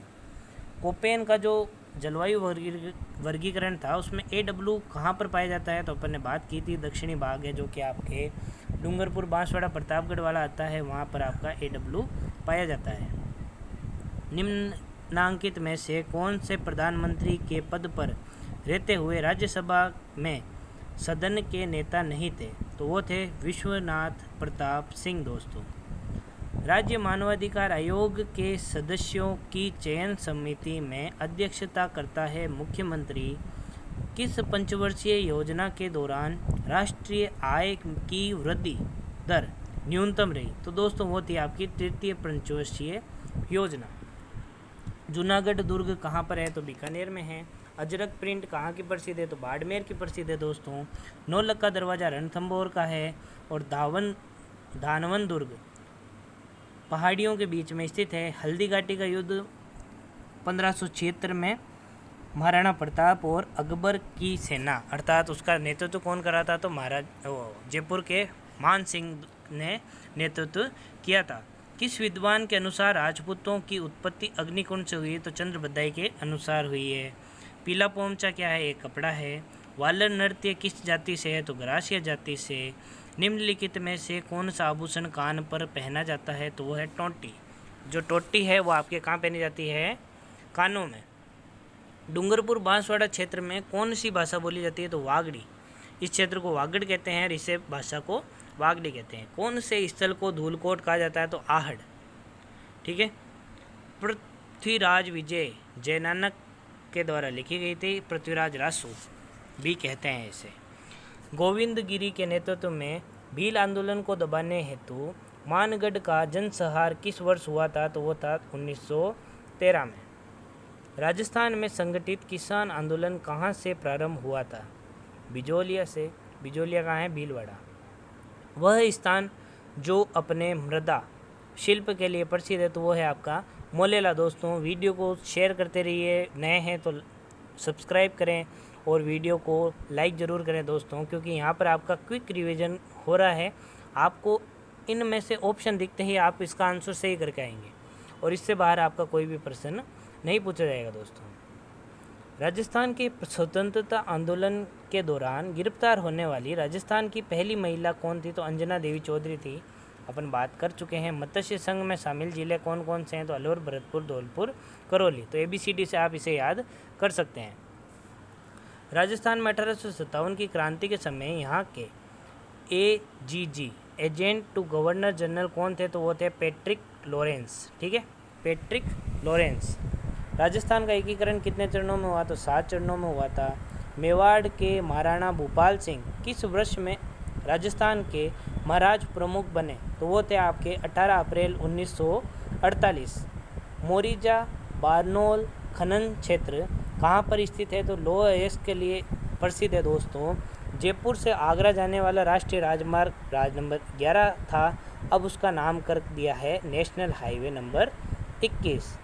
कोपेन का जो जलवायु वर्गीकरण था उसमें AW कहाँ पर पाया जाता है? तो अपन ने बात की थी, दक्षिणी भाग है जो कि आपके डूंगरपुर, बांसवाड़ा, प्रतापगढ़ वाला आता है, वहाँ पर आपका AW पाया जाता है। निम्नांकित में से कौन से प्रधानमंत्री के पद पर रहते हुए राज्यसभा में सदन के नेता नहीं थे? तो वो थे विश्वनाथ प्रताप सिंह दोस्तों। राज्य मानवाधिकार आयोग के सदस्यों की चयन समिति में अध्यक्षता करता है मुख्यमंत्री। किस पंचवर्षीय योजना के दौरान राष्ट्रीय आय की वृद्धि दर न्यूनतम रही? तो दोस्तों वो थी आपकी तृतीय पंचवर्षीय योजना। जूनागढ़ दुर्ग कहाँ पर है? तो बीकानेर में है। अजरक प्रिंट कहाँ की प्रसिद्ध है? तो बाड़मेर की प्रसिद्ध है दोस्तों। नौलक्खा दरवाज़ा रणथंभौर का है। और धानवन दुर्ग पहाड़ियों के बीच में स्थित है। हल्दी घाटी का युद्ध 1576 में महाराणा प्रताप और अकबर की सेना अर्थात उसका नेतृत्व कौन करा था? तो जयपुर के मान सिंह ने नेतृत्व किया था। किस विद्वान के अनुसार राजपूतों की उत्पत्ति अग्निकुंड से हुई? तो चंद्र बदाई के अनुसार हुई है। पीला पोमचा क्या है? एक कपड़ा है। वालर नृत्य किस जाति से है? तो गरासिया जाति से। निम्नलिखित में से कौन सा आभूषण कान पर पहना जाता है? तो वो है टोटी। जो टोटी है वो आपके कहाँ पहनी जाती है? कानों में। डूंगरपुर बांसवाड़ा क्षेत्र में कौन सी भाषा बोली जाती है? तो वागड़ी। इस क्षेत्र को वागड़ कहते हैं, इसे भाषा को वागड़ी कहते हैं। कौन से स्थल को धूलकोट कहा जाता है? तो आहड़, ठीक है। पृथ्वीराज विजय जयनानक के द्वारा लिखी गई थी। पृथ्वीराज रासू भी कहते हैं इसे। गोविंद गिरी के नेतृत्व में भील आंदोलन को दबाने हेतु मानगढ़ का जनसंहार किस वर्ष हुआ था? तो वो था 1913 में। राजस्थान में संगठित किसान आंदोलन कहाँ से प्रारंभ हुआ था? बिजोलिया से। बिजोलिया कहाँ है? भीलवाड़ा। वह स्थान जो अपने मृदा शिल्प के लिए प्रसिद्ध है तो वो है आपका मोलेला दोस्तों। वीडियो को शेयर करते रहिए, नए हैं तो सब्सक्राइब करें और वीडियो को लाइक ज़रूर करें दोस्तों, क्योंकि यहाँ पर आपका क्विक रिवीजन हो रहा है। आपको इनमें से ऑप्शन दिखते ही आप इसका आंसर सही करके आएंगे और इससे बाहर आपका कोई भी प्रश्न नहीं पूछा जाएगा दोस्तों। राजस्थान के स्वतंत्रता आंदोलन के दौरान गिरफ्तार होने वाली राजस्थान की पहली महिला कौन थी? तो अंजना देवी चौधरी थी। अपन बात कर चुके हैं। मत्स्य संघ में शामिल जिले कौन कौन से हैं? तो अलवर, भरतपुर, धौलपुर, करौली। तो ABCD से आप इसे याद कर सकते हैं। राजस्थान में 1857 की क्रांति के समय यहाँ के AGG agent to governor general कौन थे? तो वो थे पैट्रिक लॉरेंस, ठीक है, पैट्रिक लॉरेंस। राजस्थान का एकीकरण कितने चरणों में हुआ? तो 7 चरणों में हुआ था। मेवाड़ के महाराणा भूपाल सिंह किस वर्ष में राजस्थान के महाराज प्रमुख बने? तो वो थे आपके 18 अप्रैल 1948। मोरिजा बारनोल खनन क्षेत्र कहाँ पर स्थित है? तो लोह अयस्क के लिए प्रसिद्ध है दोस्तों। जयपुर से आगरा जाने वाला राष्ट्रीय राजमार्ग नंबर 11 था, अब उसका नाम कर दिया है नेशनल हाईवे नंबर 21।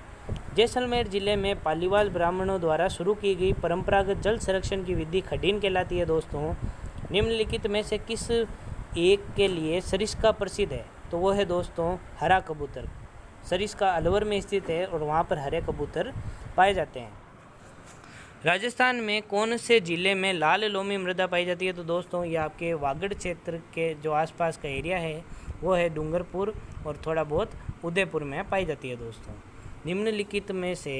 जैसलमेर जिले में पालीवाल ब्राह्मणों द्वारा शुरू की गई परंपरागत जल संरक्षण की विधि खडीन कहलाती है दोस्तों। निम्नलिखित में से किस एक के लिए सरिस्का प्रसिद्ध है? तो वो है दोस्तों हरा कबूतर। सरिस्का अलवर में स्थित है और वहाँ पर हरे कबूतर पाए जाते हैं। राजस्थान में कौन से ज़िले में लाल लोमी मृदा पाई जाती है? तो दोस्तों ये आपके वागड़ क्षेत्र के जो आसपास का एरिया है वो है डूंगरपुर और थोड़ा बहुत उदयपुर में पाई जाती है दोस्तों। निम्नलिखित में से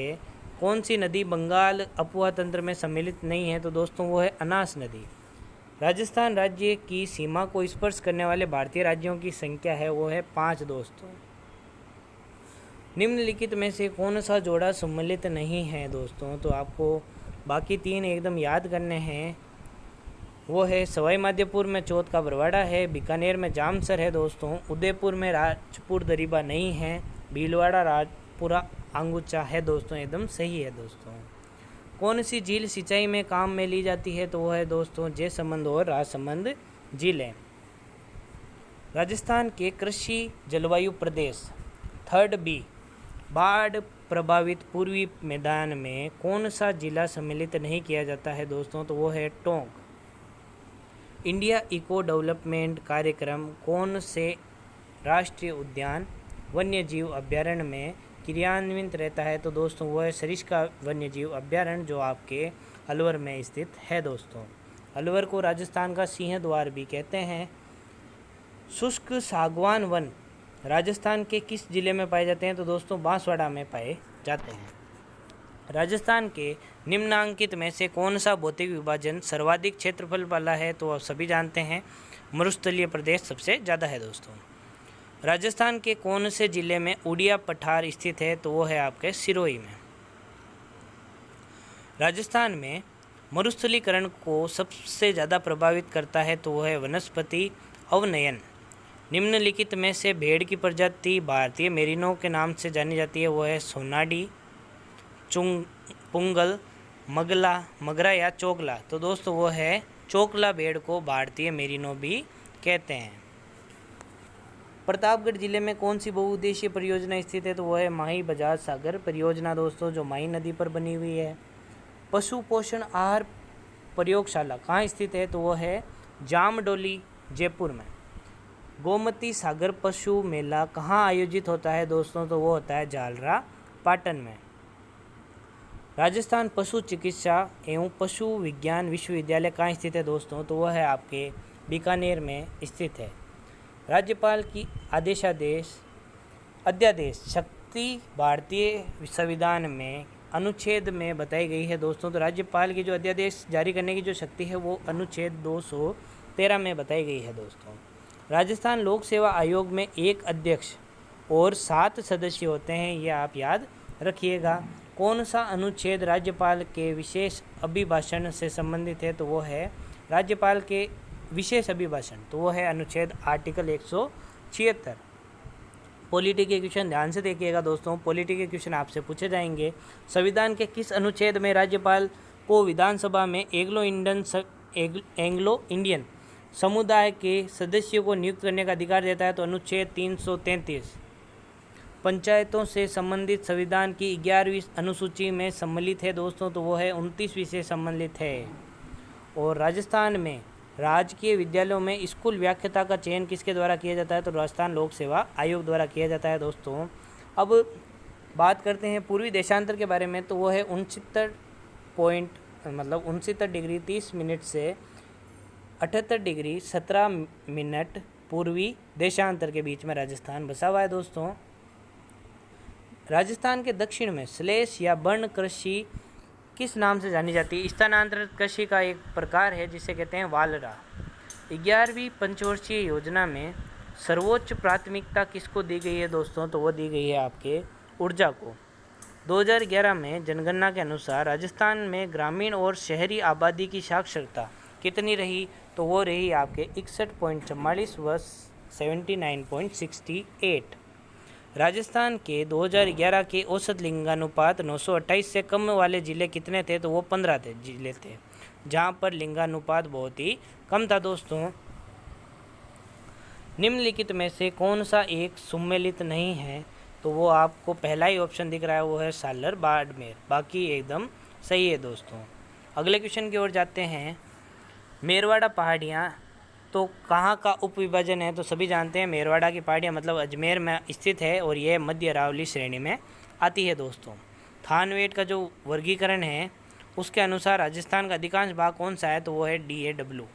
कौन सी नदी बंगाल अफवाह तंत्र में सम्मिलित नहीं है? तो दोस्तों वो है अनास नदी। राजस्थान राज्य की सीमा को स्पर्श करने वाले भारतीय राज्यों की संख्या है वो है 5 दोस्तों। निम्नलिखित में से कौन सा जोड़ा सम्मिलित नहीं है दोस्तों, तो आपको बाकी 3 एकदम याद करने हैं। वो है सवाई माधोपुर में चौथ का बरवाड़ा है, बीकानेर में जामसर है दोस्तों, उदयपुर में राजपुर दरीबा नहीं है, भीलवाड़ा राजपुरा आंगुचा है दोस्तों, एकदम सही है दोस्तों। कौन सी झील सिंचाई में काम में ली जाती है, तो वो है दोस्तों जयसमंद और राजसमंद झीलें। राजस्थान के कृषि जलवायु प्रदेश 3rd बी, बाढ़ प्रभावित पूर्वी मैदान में कौन सा जिला सम्मिलित नहीं किया जाता है दोस्तों, तो वो है टोंक। इंडिया इको डेवलपमेंट कार्यक्रम कौन से राष्ट्रीय उद्यान वन्य जीव अभ्यारण्य में क्रियान्वित रहता है, तो दोस्तों वो है सरिस्का वन्य जीव अभ्यारण्य जो आपके अलवर में स्थित है दोस्तों। अलवर को राजस्थान का सिंह द्वार भी कहते हैं। शुष्क सागवान वन राजस्थान के किस जिले में पाए जाते हैं, तो दोस्तों बांसवाड़ा में पाए जाते हैं। राजस्थान के निम्नांकित में से कौन सा भौतिक विभाजन सर्वाधिक क्षेत्रफल वाला है, तो आप सभी जानते हैं मरुस्थलीय प्रदेश सबसे ज़्यादा है दोस्तों। राजस्थान के कौन से जिले में उड़िया पठार स्थित है, तो वो है आपके सिरोही में। राजस्थान में मरुस्थलीकरण को सबसे ज़्यादा प्रभावित करता है, तो वो है वनस्पति अवनयन। निम्नलिखित में से भेड़ की प्रजाति भारतीय मेरिनो के नाम से जानी जाती है, वो है सोनाडी, पुंगल, मगला, मगरा या चोकला, तो दोस्तों वो है चोकला भेड़ को भारतीय मेरिनो भी कहते हैं। प्रतापगढ़ जिले में कौन सी बहुउद्देशीय परियोजना स्थित है, तो वो है माही बजाज सागर परियोजना दोस्तों, जो माही नदी पर बनी हुई है। पशु पोषण आहार प्रयोगशाला कहाँ स्थित है, तो वो है जामडोली जयपुर में। गोमती सागर पशु मेला कहाँ आयोजित होता है दोस्तों, तो वो होता है झालरा पाटन में। राजस्थान पशु चिकित्सा एवं पशु विज्ञान विश्वविद्यालय कहाँ स्थित है दोस्तों, तो वह है आपके बीकानेर में स्थित है। राज्यपाल की अध्यादेश शक्ति भारतीय संविधान में अनुच्छेद में बताई गई है दोस्तों, तो राज्यपाल की जो अध्यादेश जारी करने की जो शक्ति है वो अनुच्छेद 213 में बताई गई है दोस्तों। राजस्थान लोक सेवा आयोग में एक अध्यक्ष और 7 सदस्य होते हैं, ये आप याद रखिएगा। कौन सा अनुच्छेद राज्यपाल के विशेष अभिभाषण से संबंधित है, तो वो है राज्यपाल के विशेष अभिभाषण, तो वो है अनुच्छेद आर्टिकल 176। पॉलिटी के क्वेश्चन ध्यान से देखिएगा दोस्तों, पॉलिटी के क्वेश्चन आपसे पूछे जाएंगे। संविधान के किस अनुच्छेद में राज्यपाल को विधानसभा में एंग्लो इंडियन समुदाय के सदस्यों को नियुक्त करने का अधिकार देता है, तो अनुच्छेद 333। पंचायतों से संबंधित संविधान की 11वीं अनुसूची में सम्मिलित है दोस्तों, तो वो है 29वीं से सम्मिलित है। और राजस्थान में राजकीय विद्यालयों में स्कूल व्याख्याता का चयन किसके द्वारा किया जाता है, तो राजस्थान लोक सेवा आयोग द्वारा किया जाता है दोस्तों। अब बात करते हैं पूर्वी देशांतर के बारे में, तो वो है 69 डिग्री 30 मिनट से 78 डिग्री 17 मिनट पूर्वी देशांतर के बीच में राजस्थान बसा हुआ है दोस्तों। राजस्थान के दक्षिण में श्लेष या बर्ण कृषि किस नाम से जानी जाती है? स्थानांतरित कृषि का एक प्रकार है जिसे कहते हैं वालरा। 11वीं पंचवर्षीय योजना में सर्वोच्च प्राथमिकता किसको दी गई है दोस्तों, तो वो दी गई है आपके ऊर्जा को। 2011 में जनगणना के अनुसार राजस्थान में ग्रामीण और शहरी आबादी की साक्षरता कितनी रही, तो वो रही आपके 61.44 व 79.68। राजस्थान के 2011 के औसत लिंगानुपात 928 से कम वाले ज़िले कितने थे, तो वो 15 जिले थे जहाँ पर लिंगानुपात बहुत ही कम था दोस्तों। निम्नलिखित में से कौन सा एक सम्मिलित नहीं है, तो वो आपको पहला ही ऑप्शन दिख रहा है, वो है सालर बाड़मेर, बाकी एकदम सही है दोस्तों। अगले क्वेश्चन की ओर जाते हैं। मेरवाड़ा पहाड़ियाँ तो कहाँ का उप विभाजन है, तो सभी जानते हैं मेरवाड़ा की पहाड़ियाँ मतलब अजमेर में स्थित है और यह मध्य अरावली श्रेणी में आती है दोस्तों। थानवेट का जो वर्गीकरण है उसके अनुसार राजस्थान का अधिकांश भाग कौन सा है, तो वो है DAW,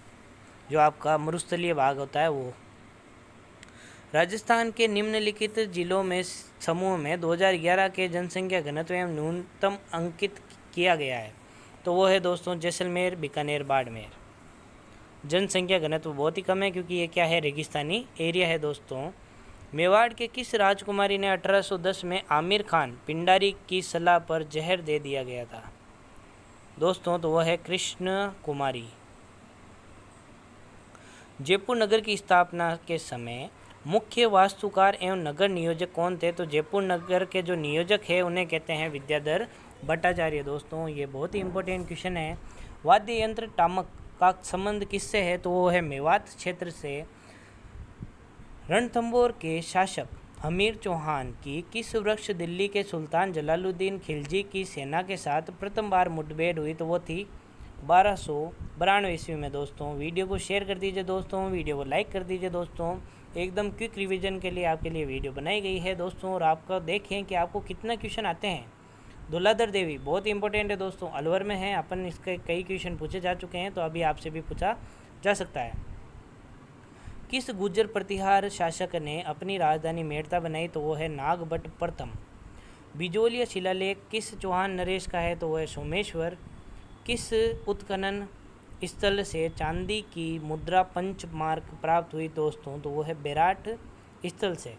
जो आपका मरुस्थलीय भाग होता है वो। राजस्थान के निम्नलिखित जिलों में समूह में 2011 के जनसंख्या घनत्व एवं न्यूनतम अंकित किया गया है, तो वो है दोस्तों जैसलमेर, बीकानेर, बाड़मेर। जनसंख्या घनत्व बहुत ही कम है क्योंकि ये क्या है, रेगिस्तानी एरिया है दोस्तों। मेवाड़ के किस राजकुमारी ने 1810 में आमिर खान पिंडारी की सलाह पर जहर दे दिया गया था दोस्तों? तो वह है कृष्ण कुमारी। जयपुर नगर की स्थापना के समय मुख्य वास्तुकार एवं नगर नियोजक कौन थे? तो जयपुर नगर के जो नियोजक है उन्हें कहते हैं विद्याधर भट्टाचार्य दोस्तों। ये बहुत ही इंपॉर्टेंट क्वेश्चन है। वाद्य यंत्र टामक का संबंध किससे है? तो वो है मेवात क्षेत्र से। रणथंभौर के शासक हमीर चौहान की किस वृक्ष दिल्ली के सुल्तान जलालुद्दीन खिलजी की सेना के साथ प्रथम बार मुठभेड़ हुई? तो वो थी 1292 ईस्वी में दोस्तों। वीडियो को शेयर कर दीजिए दोस्तों, वीडियो को लाइक कर दीजिए दोस्तों। एकदम क्विक रिवीजन के लिए आपके लिए वीडियो बनाई गई है दोस्तों, और आपका देखें कि आपको कितना क्वेश्चन आते हैं। दुलाधर देवी बहुत इंपॉर्टेंट है दोस्तों, अलवर में है। अपन इसके कई क्वेश्चन पूछे जा चुके हैं, तो अभी आपसे भी पूछा जा सकता है। किस गुर्जर प्रतिहार शासक ने अपनी राजधानी मेड़ता बनाई? तो वो है नागभट्ट प्रथम। बिजोलिया शिलालेख किस चौहान नरेश का है? तो वह है सोमेश्वर। किस उत्खनन स्थल से चांदी की मुद्रा पंचमार्क प्राप्त हुई दोस्तों? तो वो है बेराट स्थल से।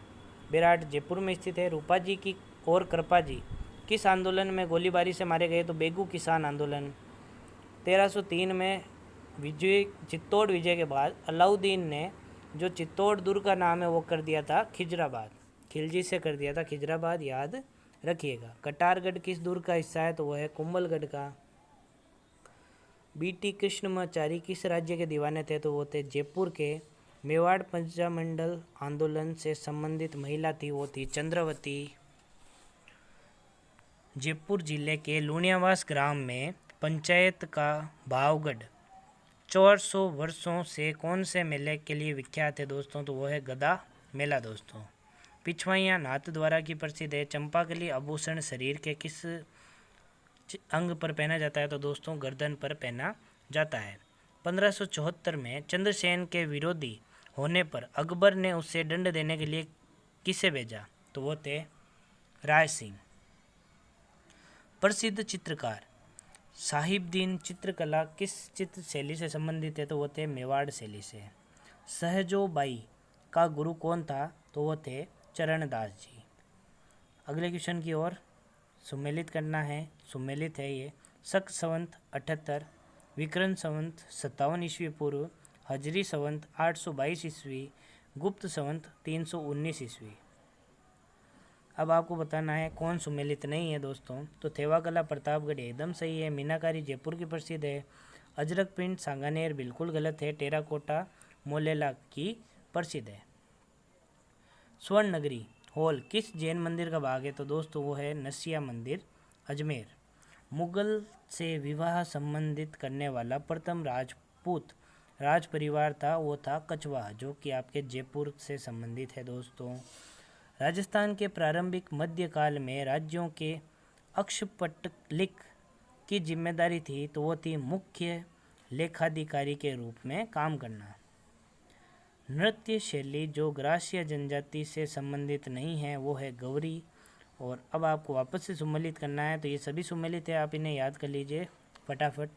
बेराट जयपुर में स्थित है। रूपा जी की और कृपा जी किस आंदोलन में गोलीबारी से मारे गए? तो बेगू किसान आंदोलन। 1303 में चित्तौड़ विजय के बाद अलाउद्दीन ने जो चित्तौड़ दुर्ग का नाम है वो कर दिया था खिजराबाद, खिलजी से कर दिया था खिजराबाद, याद रखिएगा। कटारगढ़ किस दुर्ग का हिस्सा है? तो वह है कुंभलगढ़ का। बीटी कृष्णमाचारी किस राज्य के दीवाने थे? तो वो थे जयपुर के। मेवाड़ पंचमंडल आंदोलन से संबंधित महिला थी, वो थी चंद्रवती। जयपुर जिले के लुणियावास ग्राम में पंचायत का भावगढ़ 400 वर्षों से कौन से मेले के लिए विख्यात है दोस्तों? तो वो है गदा मेला दोस्तों। पिछवाइयाँ नाथद्वारा की प्रसिद्ध है। चंपाकली आभूषण शरीर के किस अंग पर पहना जाता है? तो दोस्तों गर्दन पर पहना जाता है। 1574 में चंद्रसेन के विरोधी होने पर अकबर ने उसे दंड देने के लिए किसे भेजा? तो वो थे राय सिंह। प्रसिद्ध चित्रकार साहिबदीन चित्रकला किस चित्र शैली से संबंधित है? तो वो थे मेवाड़ शैली से। सहजोबाई का गुरु कौन था? तो वो थे चरणदास जी। अगले क्वेश्चन की ओर सुमेलित करना है। सुमेलित है ये। शक संवत 78, विक्रम संवत 57 ईस्वी पूर्व, हजरी संवत 822 ईस्वी, गुप्त संवत 319 ईस्वी। अब आपको बताना है कौन सुमेलित नहीं है दोस्तों। तो थेवाकला प्रतापगढ़ एकदम सही है। मीनाकारी जयपुर की प्रसिद्ध है। अजरक पिंड सांगानेर बिल्कुल गलत है। टेराकोटा मोलेला की प्रसिद्ध है। स्वर्ण नगरी हॉल किस जैन मंदिर का भाग है? तो दोस्तों वो है नसिया मंदिर अजमेर। मुगल से विवाह संबंधित करने वाला प्रथम राजपूत राज परिवार था, वो था कछवाहा, जो कि आपके जयपुर से संबंधित है दोस्तों। राजस्थान के प्रारंभिक मध्यकाल में राज्यों के अक्षपटलिक की जिम्मेदारी थी, तो वो थी मुख्य लेखाधिकारी के रूप में काम करना। नृत्य शैली जो ग्रासीय जनजाति से संबंधित नहीं है वो है गौरी। और अब आपको वापस से सुमेलित करना है, तो ये सभी सुमेलित है, आप इन्हें याद कर लीजिए फटाफट।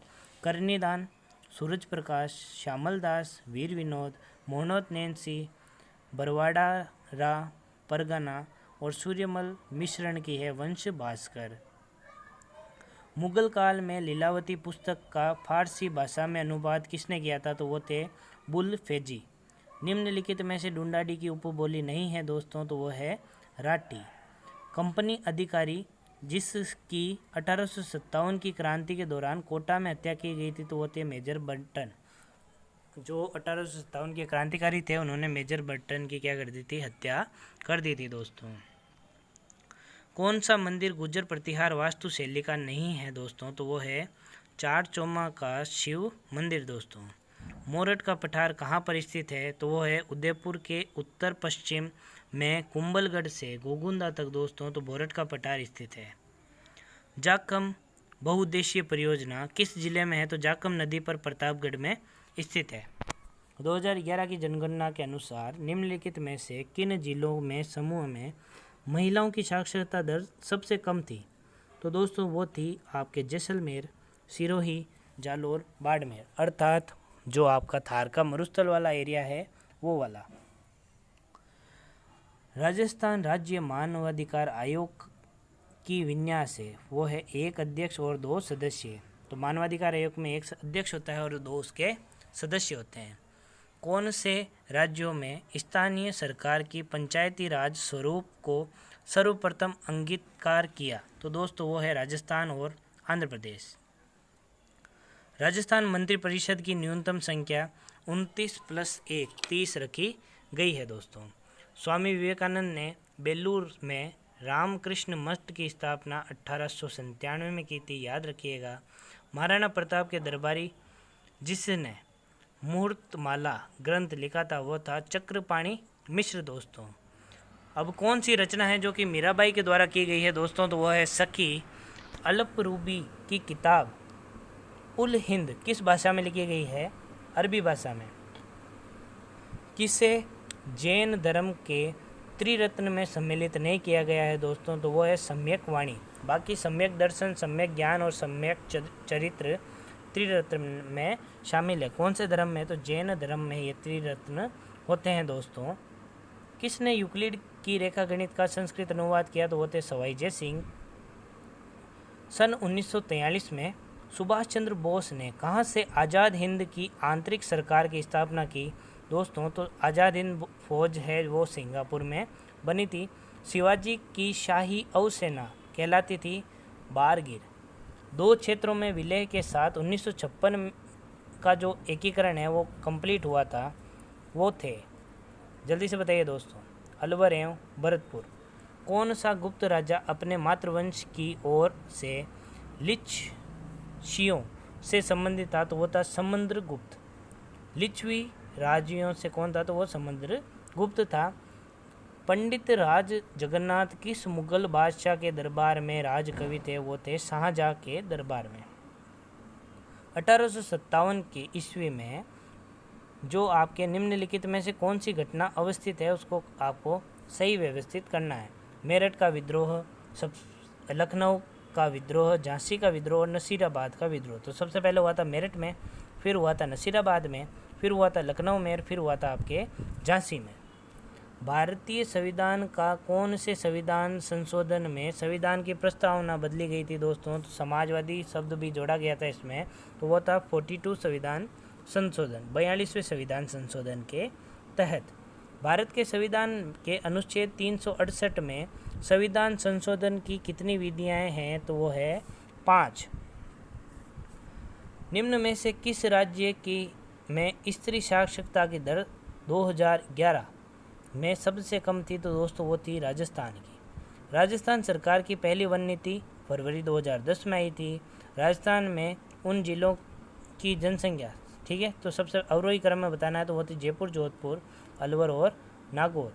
करनीदान, सूरज प्रकाश, श्यामल दास, वीर विनोद, मोहनोत नैन्सी, बरवाड़ा रा परगना और सूर्यमल मिश्रण की है वंश भास्कर। मुगल काल में लीलावती पुस्तक का फारसी भाषा में अनुवाद किसने किया था? तो वो थे बुल फेजी। निम्नलिखित में से ढूंढाड़ी की उपबोली नहीं है दोस्तों, तो वो है राठी। कंपनी अधिकारी जिसकी 1857 की क्रांति के दौरान कोटा में हत्या की गई थी, तो वो थे मेजर बर्टन। जो 1857 के क्रांतिकारी थे उन्होंने मेजर बर्टन की क्या कर दी थी? हत्या कर दी थी दोस्तों। कौन सा मंदिर गुर्जर प्रतिहार वास्तु शैली का नहीं है दोस्तों? तो वो है चार चौमा का शिव मंदिर दोस्तों। मोरठ का पठार कहाँ पर स्थित है? तो वो है उदयपुर के उत्तर पश्चिम में कुंभलगढ़ से गोगुंदा तक दोस्तों, तो मोरठ का पठार स्थित है। जाखम बहुउद्देशीय परियोजना किस जिले में है? तो जाखम नदी पर प्रतापगढ़ में स्थित है। 2011 की जनगणना के अनुसार निम्नलिखित में से किन जिलों में समूह में महिलाओं की साक्षरता दर सबसे कम थी? तो दोस्तों वो थी आपके जैसलमेर, सिरोही, जालौर, बाड़मेर। अर्थात जो आपका थार का मरुस्थल वाला एरिया है वो वाला। राजस्थान राज्य मानवाधिकार आयोग की विन्यास है वो है 1 अध्यक्ष और 2 सदस्य। तो मानवाधिकार आयोग में 1 अध्यक्ष होता है और 2 उसके सदस्य होते हैं। कौन से राज्यों में स्थानीय सरकार की पंचायती राज स्वरूप को सर्वप्रथम अंगीकार किया? तो दोस्तों वो है राजस्थान और आंध्र प्रदेश। राजस्थान मंत्रिपरिषद की न्यूनतम संख्या 29+1 30 रखी गई है दोस्तों। स्वामी विवेकानंद ने बेलूर में रामकृष्ण मठ की स्थापना 1897 में की थी, याद रखिएगा। महाराणा प्रताप के दरबारी जिसने मुहूर्तमाला ग्रंथ लिखा था वो था चक्रपाणी मिश्र दोस्तों। अब कौन सी रचना है जो कि मीराबाई के द्वारा की गई है दोस्तों? तो वह है सखी अलपरूबी की किताब उल हिंद किस भाषा में लिखी गई है? अरबी भाषा में। किसे जैन धर्म के त्रिरत्न में सम्मिलित नहीं किया गया है दोस्तों? तो वो है सम्यक वाणी। बाकी सम्यक दर्शन, सम्यक ज्ञान और सम्यक चरित्र त्रिरत्न में शामिल है। कौन से धर्म में? तो जैन धर्म में ये त्रिरत्न होते हैं दोस्तों। किसने यूक्लिड की रेखा गणित का संस्कृत अनुवाद किया? तो वो थे सवाई जय सिंह। सन 1943 में सुभाष चंद्र बोस ने कहाँ से आज़ाद हिंद की आंतरिक सरकार की स्थापना की दोस्तों? तो आज़ाद हिंद फौज है वो सिंगापुर में बनी थी। शिवाजी की शाही अवसेना कहलाती थी बारगिर। 2 क्षेत्रों में विलय के साथ 1956 का जो एकीकरण है वो कंप्लीट हुआ था, वो थे, जल्दी से बताइए दोस्तों, अलवर एवं भरतपुर। कौन सा गुप्त राजा अपने मातृवंश की ओर से लिच्छवियों से संबंधित था? तो वो था समुद्रगुप्त। लिच्छवी राज्यों से कौन था? तो वो समुद्रगुप्त था। पंडित राज जगन्नाथ किस मुगल बादशाह के दरबार में राजकवि थे? वो थे शाहजहां के दरबार में। 1857 की ईस्वी में जो आपके निम्नलिखित में से कौन सी घटना अवस्थित है उसको आपको सही व्यवस्थित करना है। मेरठ का विद्रोह, लखनऊ का विद्रोह, झांसी का विद्रोह और नसीराबाद का विद्रोह। तो सबसे पहले हुआ था मेरठ में, फिर हुआ था नसीराबाद में, फिर हुआ था लखनऊ में और फिर हुआ था आपके झांसी में। भारतीय संविधान का कौन से संविधान संशोधन में संविधान की प्रस्तावना बदली गई थी दोस्तों? तो समाजवादी शब्द भी जोड़ा गया था इसमें, तो वो था 42 संविधान संशोधन, 42वें संविधान संशोधन के तहत। भारत के संविधान के अनुच्छेद 368 में संविधान संशोधन की कितनी विधियाँ हैं? तो वो है 5। निम्न में से किस राज्य की में स्त्री साक्षरता की दर 2011 में सबसे कम थी? तो दोस्तों वो थी राजस्थान की। राजस्थान सरकार की पहली वन नीति फरवरी 2010 में आई थी। राजस्थान में उन जिलों की जनसंख्या, ठीक है, तो सबसे अवरोही क्रम में बताना है तो वो थी जयपुर, जोधपुर, अलवर और नागौर।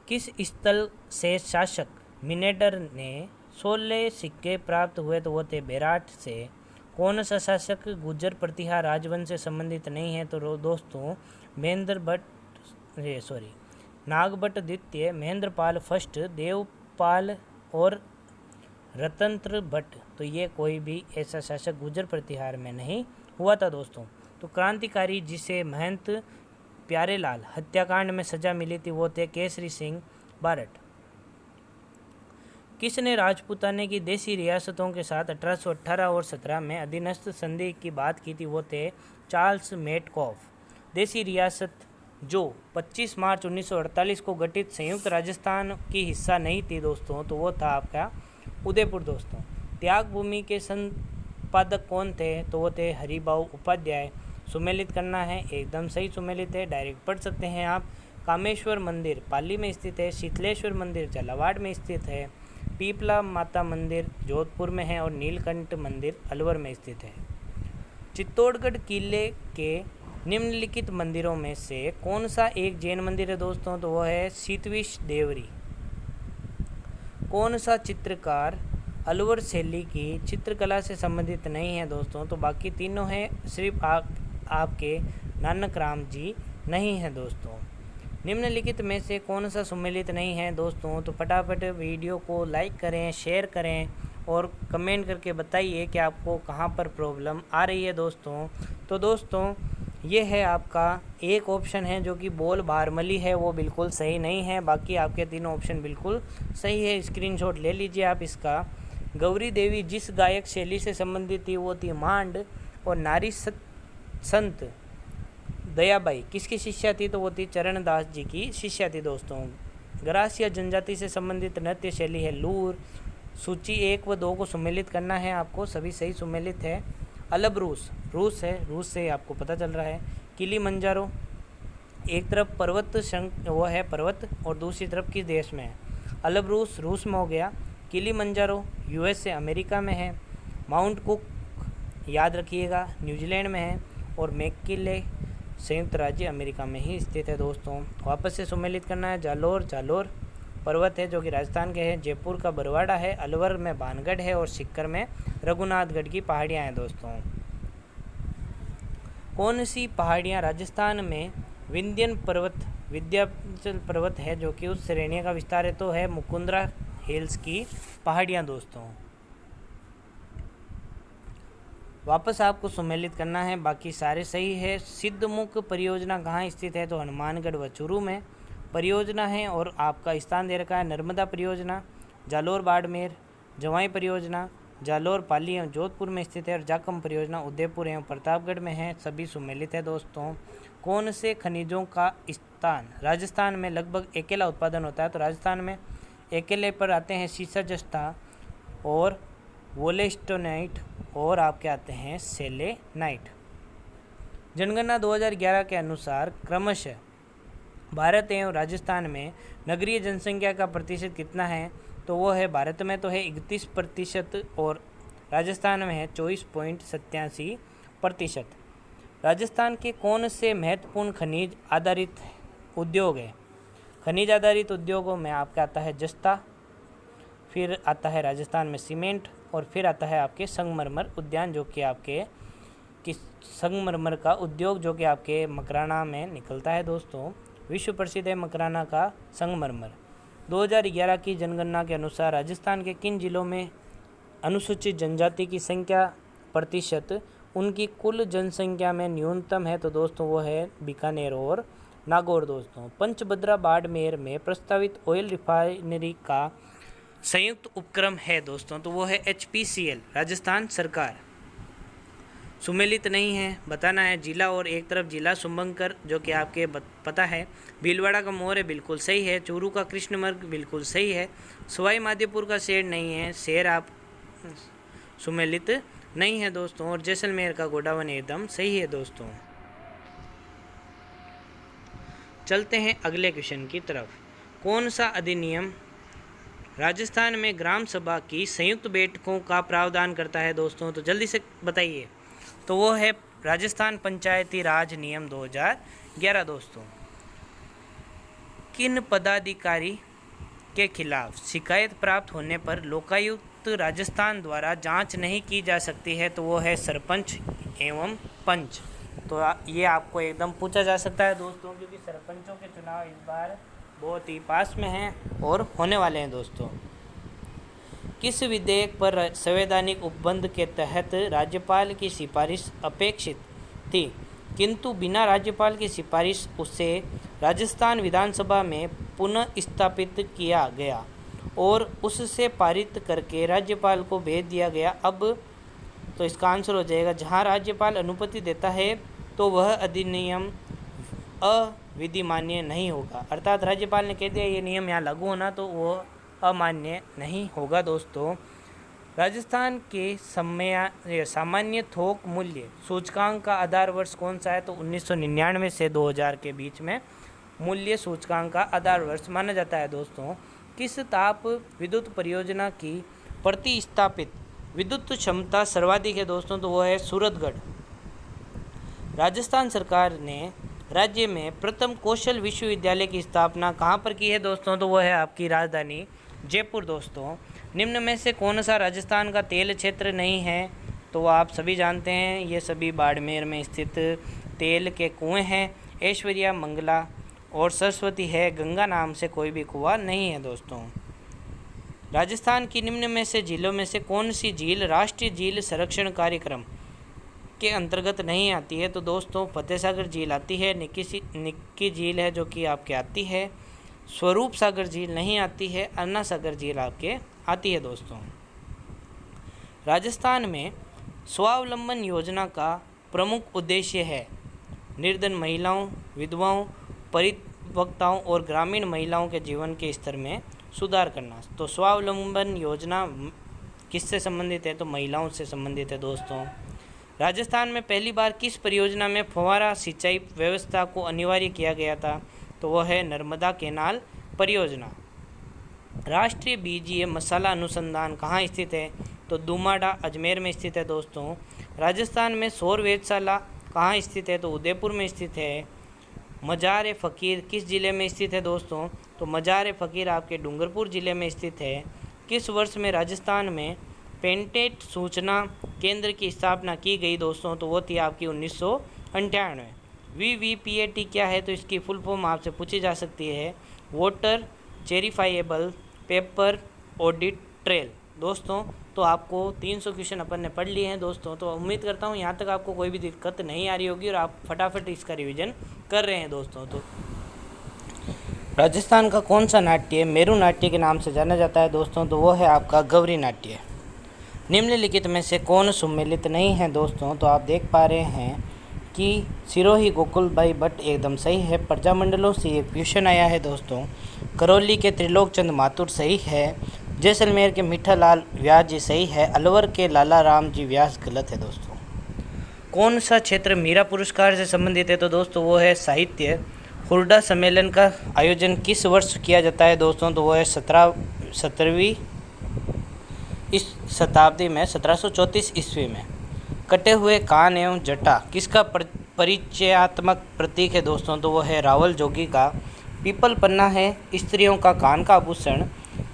किस स्थल से शासक मिनेडर ने 16 सिक्के प्राप्त हुए? तो वो थे बेराट से। कौन सा शासक गुर्जर प्रतिहार राजवंश से संबंधित नहीं है? तो दोस्तों नागभट्ट द्वितीय, महेंद्रपाल फर्स्ट, देवपाल और रतंत्र भट्ट। तो ये कोई भी ऐसा शासक गुर्जर प्रतिहार में नहीं हुआ था दोस्तों। तो क्रांतिकारी जिसे महंत प्यारेलाल हत्याकांड में सजा मिली थी वो थे केसरी सिंह बारट। किसने राजपूताने की देसी रियासतों के साथ 1818 और 17 में अधीनस्थ संधि की बात की थी? वो थे चार्ल्स मेटकॉफ। देसी रियासत जो 25 मार्च 1948 को गठित संयुक्त राजस्थान की हिस्सा नहीं थी दोस्तों, तो वो था आपका उदयपुर दोस्तों। त्याग भूमि के संपादक कौन थे? तो वो थे हरिभाऊ उपाध्याय। सुमेलित करना है, एकदम सही सुमेलित है, डायरेक्ट पढ़ सकते हैं आप। कामेश्वर मंदिर पाली में स्थित है, शीतलेश्वर मंदिर झालावाड़ में स्थित है, पीपला माता मंदिर जोधपुर में है और नीलकंठ मंदिर अलवर में स्थित है। चित्तौड़गढ़ किले के निम्नलिखित मंदिरों में से कौन सा एक जैन मंदिर है दोस्तों? तो वह है शीतविश देवरी। कौन सा चित्रकार अलवर शैली की चित्रकला से संबंधित नहीं है दोस्तों? तो बाकी तीनों हैं, सिर्फ आपके नानक राम जी नहीं हैं दोस्तों। निम्नलिखित में से कौन सा सुमेलित नहीं है दोस्तों? तो फटाफट वीडियो को लाइक करें, शेयर करें और कमेंट करके बताइए कि आपको कहाँ पर प्रॉब्लम आ रही है दोस्तों। तो दोस्तों ये है आपका एक ऑप्शन है जो कि बोल बारमली है, वो बिल्कुल सही नहीं है। बाकी आपके तीनों ऑप्शन बिल्कुल सही है, स्क्रीनशॉट ले लीजिए आप इसका। गौरी देवी जिस गायक शैली से संबंधित थी वो थी मांड। और नारी संत दयाबाई किसकी शिष्या थी, तो वो थी चरणदास जी की शिष्या थी दोस्तों। ग्रासिया जनजाति से संबंधित नृत्य शैली है लूर। सूची 1 व 2 को सुमेलित करना है आपको, सभी सही सुमेलित है। अलब रूस है, रूस से आपको पता चल रहा है। किलिमंजारो एक तरफ पर्वत वो है पर्वत और दूसरी तरफ किस देश में है। अलब रूस में हो गया। किलिमंजारो यूएस से अमेरिका में है। माउंट कुक याद रखिएगा न्यूजीलैंड में है। और मैकिले संयुक्त राज्य अमेरिका में ही स्थित है दोस्तों। वापस से सुमेलित करना है। जालोर पर्वत है जो कि राजस्थान के हैं। जयपुर का बरवाड़ा है। अलवर में बानगढ़ है और सिक्कर में रघुनाथगढ़ की पहाड़ियाँ हैं दोस्तों। कौन सी पहाड़ियाँ राजस्थान में विंध्याचल पर्वत है जो कि उस श्रेणी का विस्तार है, तो है मुकुंदरा हिल्स की पहाड़ियाँ दोस्तों। वापस आपको सुमेलित करना है, बाकी सारे सही है। सिद्धमुख परियोजना कहाँ स्थित है, तो हनुमानगढ़ व चूरू में परियोजना है। और आपका स्थान दे रखा है नर्मदा परियोजना, जालोर बाड़मेर, जवाई परियोजना जालोर पाली एवं जोधपुर में स्थित है। और जाकम परियोजना उदयपुर एवं प्रतापगढ़ में है, सभी सुमेलित है दोस्तों। कौन से खनिजों का स्थान राजस्थान में लगभग अकेला उत्पादन होता है, तो राजस्थान में अकेले पर आते हैं सीसा जस्ता और वोलेस्टोनाइट और आपके आते हैं सेलेनाइट। जनगणना 2011 के अनुसार क्रमशः भारत एवं राजस्थान में नगरीय जनसंख्या का प्रतिशत कितना है, तो वो है भारत में तो है 31% और राजस्थान में है 24.87%। राजस्थान के कौन से महत्वपूर्ण खनिज आधारित उद्योग है। खनिज आधारित उद्योगों में आपका आता है जस्ता, फिर आता है राजस्थान में सीमेंट और फिर आता है आपके संगमरमर उद्यान जो कि आपके संगमरमर का उद्योग जो कि आपके मकराना में निकलता है दोस्तों। विश्व प्रसिद्ध है मकराना का संगमरमर। 2011 की जनगणना के अनुसार राजस्थान के किन जिलों में अनुसूचित जनजाति की संख्या प्रतिशत उनकी कुल जनसंख्या में न्यूनतम है, तो दोस्तों वो है बीकानेर और नागौर दोस्तों। पंचभद्रा बाड़मेर में प्रस्तावित ऑयल रिफाइनरी का संयुक्त उपक्रम है दोस्तों, तो वो है HPCL राजस्थान सरकार। सुमेलित नहीं है, बताना है जिला और एक तरफ जिला सुंबंकर जो कि आपके पता है। भीलवाड़ा का मोर है, बिल्कुल सही है। चूरू का कृष्णमर्ग बिल्कुल सही है। सवाई माधोपुर का शेर नहीं है, शेर आप सुमेलित नहीं है दोस्तों। और जैसलमेर का गोडावन एकदम सही है दोस्तों। चलते हैं अगले क्वेश्चन की तरफ। कौन सा अधिनियम राजस्थान में ग्राम सभा की संयुक्त बैठकों का प्रावधान करता है दोस्तों, तो जल्दी से बताइए। तो वो है राजस्थान पंचायती राज नियम 2011 दोस्तों। किन पदाधिकारी के खिलाफ शिकायत प्राप्त होने पर लोकायुक्त राजस्थान द्वारा जांच नहीं की जा सकती है, तो वो है सरपंच एवं पंच। तो ये आपको एकदम पूछा जा सकता है दोस्तों, क्योंकि सरपंचों के चुनाव इस बार बहुत ही पास में हैं और होने वाले हैं दोस्तों। किस विधेयक पर संवैधानिक उपबंध के तहत राज्यपाल की सिफारिश अपेक्षित थी, किंतु बिना राज्यपाल की सिफारिश उसे राजस्थान विधानसभा में पुनः स्थापित किया गया और उससे पारित करके राज्यपाल को भेज दिया गया। अब तो इसका आंसर हो जाएगा जहां राज्यपाल अनुमति देता है तो वह अधिनियम अविधिमान्य नहीं होगा। अर्थात राज्यपाल ने कह दिया ये नियम यहाँ लागू होना, तो वो अमान्य नहीं होगा दोस्तों। राजस्थान के सामान्य थोक मूल्य सूचकांक का आधार वर्ष कौन सा है, तो 1999 से 2000 के बीच में मूल्य सूचकांक का आधार वर्ष माना जाता है दोस्तों। किस ताप विद्युत परियोजना की प्रतिस्थापित विद्युत क्षमता सर्वाधिक है दोस्तों, तो वो है सूरतगढ़। राजस्थान सरकार ने राज्य में प्रथम कौशल विश्वविद्यालय की स्थापना कहाँ पर की है दोस्तों, तो वो है आपकी राजधानी जयपुर दोस्तों। निम्न में से कौन सा राजस्थान का तेल क्षेत्र नहीं है, तो आप सभी जानते हैं ये सभी बाड़मेर में स्थित तेल के कुएं हैं। ऐश्वर्या, मंगला और सरस्वती है, गंगा नाम से कोई भी कुआं नहीं है दोस्तों। राजस्थान की निम्न में से झीलों में से कौन सी झील राष्ट्रीय झील संरक्षण कार्यक्रम के अंतर्गत नहीं आती है? तो दोस्तों फतेह सागर झील आती है, निक्की झील है जो कि आपके आती है, स्वरूप सागर झील नहीं आती है, अन्ना सागर झील आपके आती है। दोस्तों राजस्थान में स्वावलंबन योजना का प्रमुख उद्देश्य है निर्धन महिलाओं, विधवाओं, परित्यक्ताओं और ग्रामीण महिलाओं के जीवन के स्तर में सुधार करना। तो स्वावलंबन योजना किससे संबंधित है? तो महिलाओं से संबंधित है। दोस्तों राजस्थान में पहली बार किस परियोजना में फव्वारा सिंचाई व्यवस्था को अनिवार्य किया गया था? तो वह है नर्मदा केनाल परियोजना। राष्ट्रीय बीजीय मसाला अनुसंधान कहाँ स्थित है? तो दुमाडा अजमेर में स्थित है। दोस्तों राजस्थान में सौर वेधशाला कहाँ स्थित है? तो उदयपुर में स्थित है। मजार ए फ़कीर किस ज़िले में स्थित है? दोस्तों तो मजार ए फ़कीर आपके डूंगरपुर ज़िले में स्थित है। किस वर्ष में राजस्थान में पेटेंट सूचना केंद्र की स्थापना की गई? दोस्तों तो वो थी आपकी 1998। VVPAT क्या है? तो इसकी फुल फॉर्म आपसे पूछी जा सकती है, वोटर चेरिफाइएबल पेपर ऑडिट ट्रेल। दोस्तों तो आपको 300 क्वेश्चन अपन ने पढ़ लिए हैं। दोस्तों तो उम्मीद करता हूँ यहाँ तक आपको कोई भी दिक्कत नहीं आ रही होगी और आप फटाफट इसका रिवीजन कर रहे हैं। दोस्तों तो राजस्थान का कौन सा नाट्य मेरू नाट्य के नाम से जाना जाता है? दोस्तों तो वो है आपका गौरी नाट्य। निम्नलिखित में से कौन सुमेलित नहीं है? दोस्तों तो आप देख पा रहे हैं कि सिरोही गोकुल भाई भट्ट एकदम सही है। प्रजामंडलों से एक क्वेश्चन आया है। दोस्तों करौली के त्रिलोक चंद माथुर सही है। जैसलमेर के मीठा लाल व्यास जी सही है। अलवर के लाला राम जी व्यास गलत है। दोस्तों कौन सा क्षेत्र मीरा पुरस्कार से संबंधित है? तो दोस्तों वो है साहित्य। हुरडा सम्मेलन का आयोजन किस वर्ष किया जाता है? दोस्तों तो वो है 17वीं इस शताब्दी में 1734 ईस्वी में। कटे हुए कान एवं जटा किसका परिचयात्मक प्रतीक है? दोस्तों तो वो है रावल जोगी का। पीपल पन्ना है स्त्रियों का कान का आभूषण।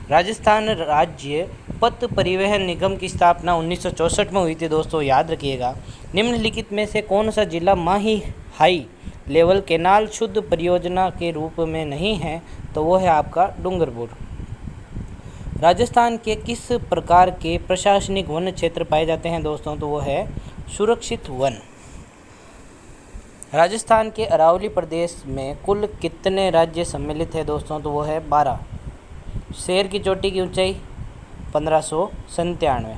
राजस्थान राज्य पथ परिवहन निगम की स्थापना 1964 में हुई थी। दोस्तों याद रखिएगा। निम्नलिखित में से कौन सा जिला माही हाई लेवल केनाल शुद्ध परियोजना के रूप में नहीं है? तो वो है आपका डूंगरपुर। राजस्थान के किस प्रकार के प्रशासनिक वन क्षेत्र पाए जाते हैं? दोस्तों तो वो है सुरक्षित वन। राजस्थान के अरावली प्रदेश में कुल कितने राज्य सम्मिलित है? दोस्तों तो वो है 12। शेर की चोटी की ऊंचाई 1597।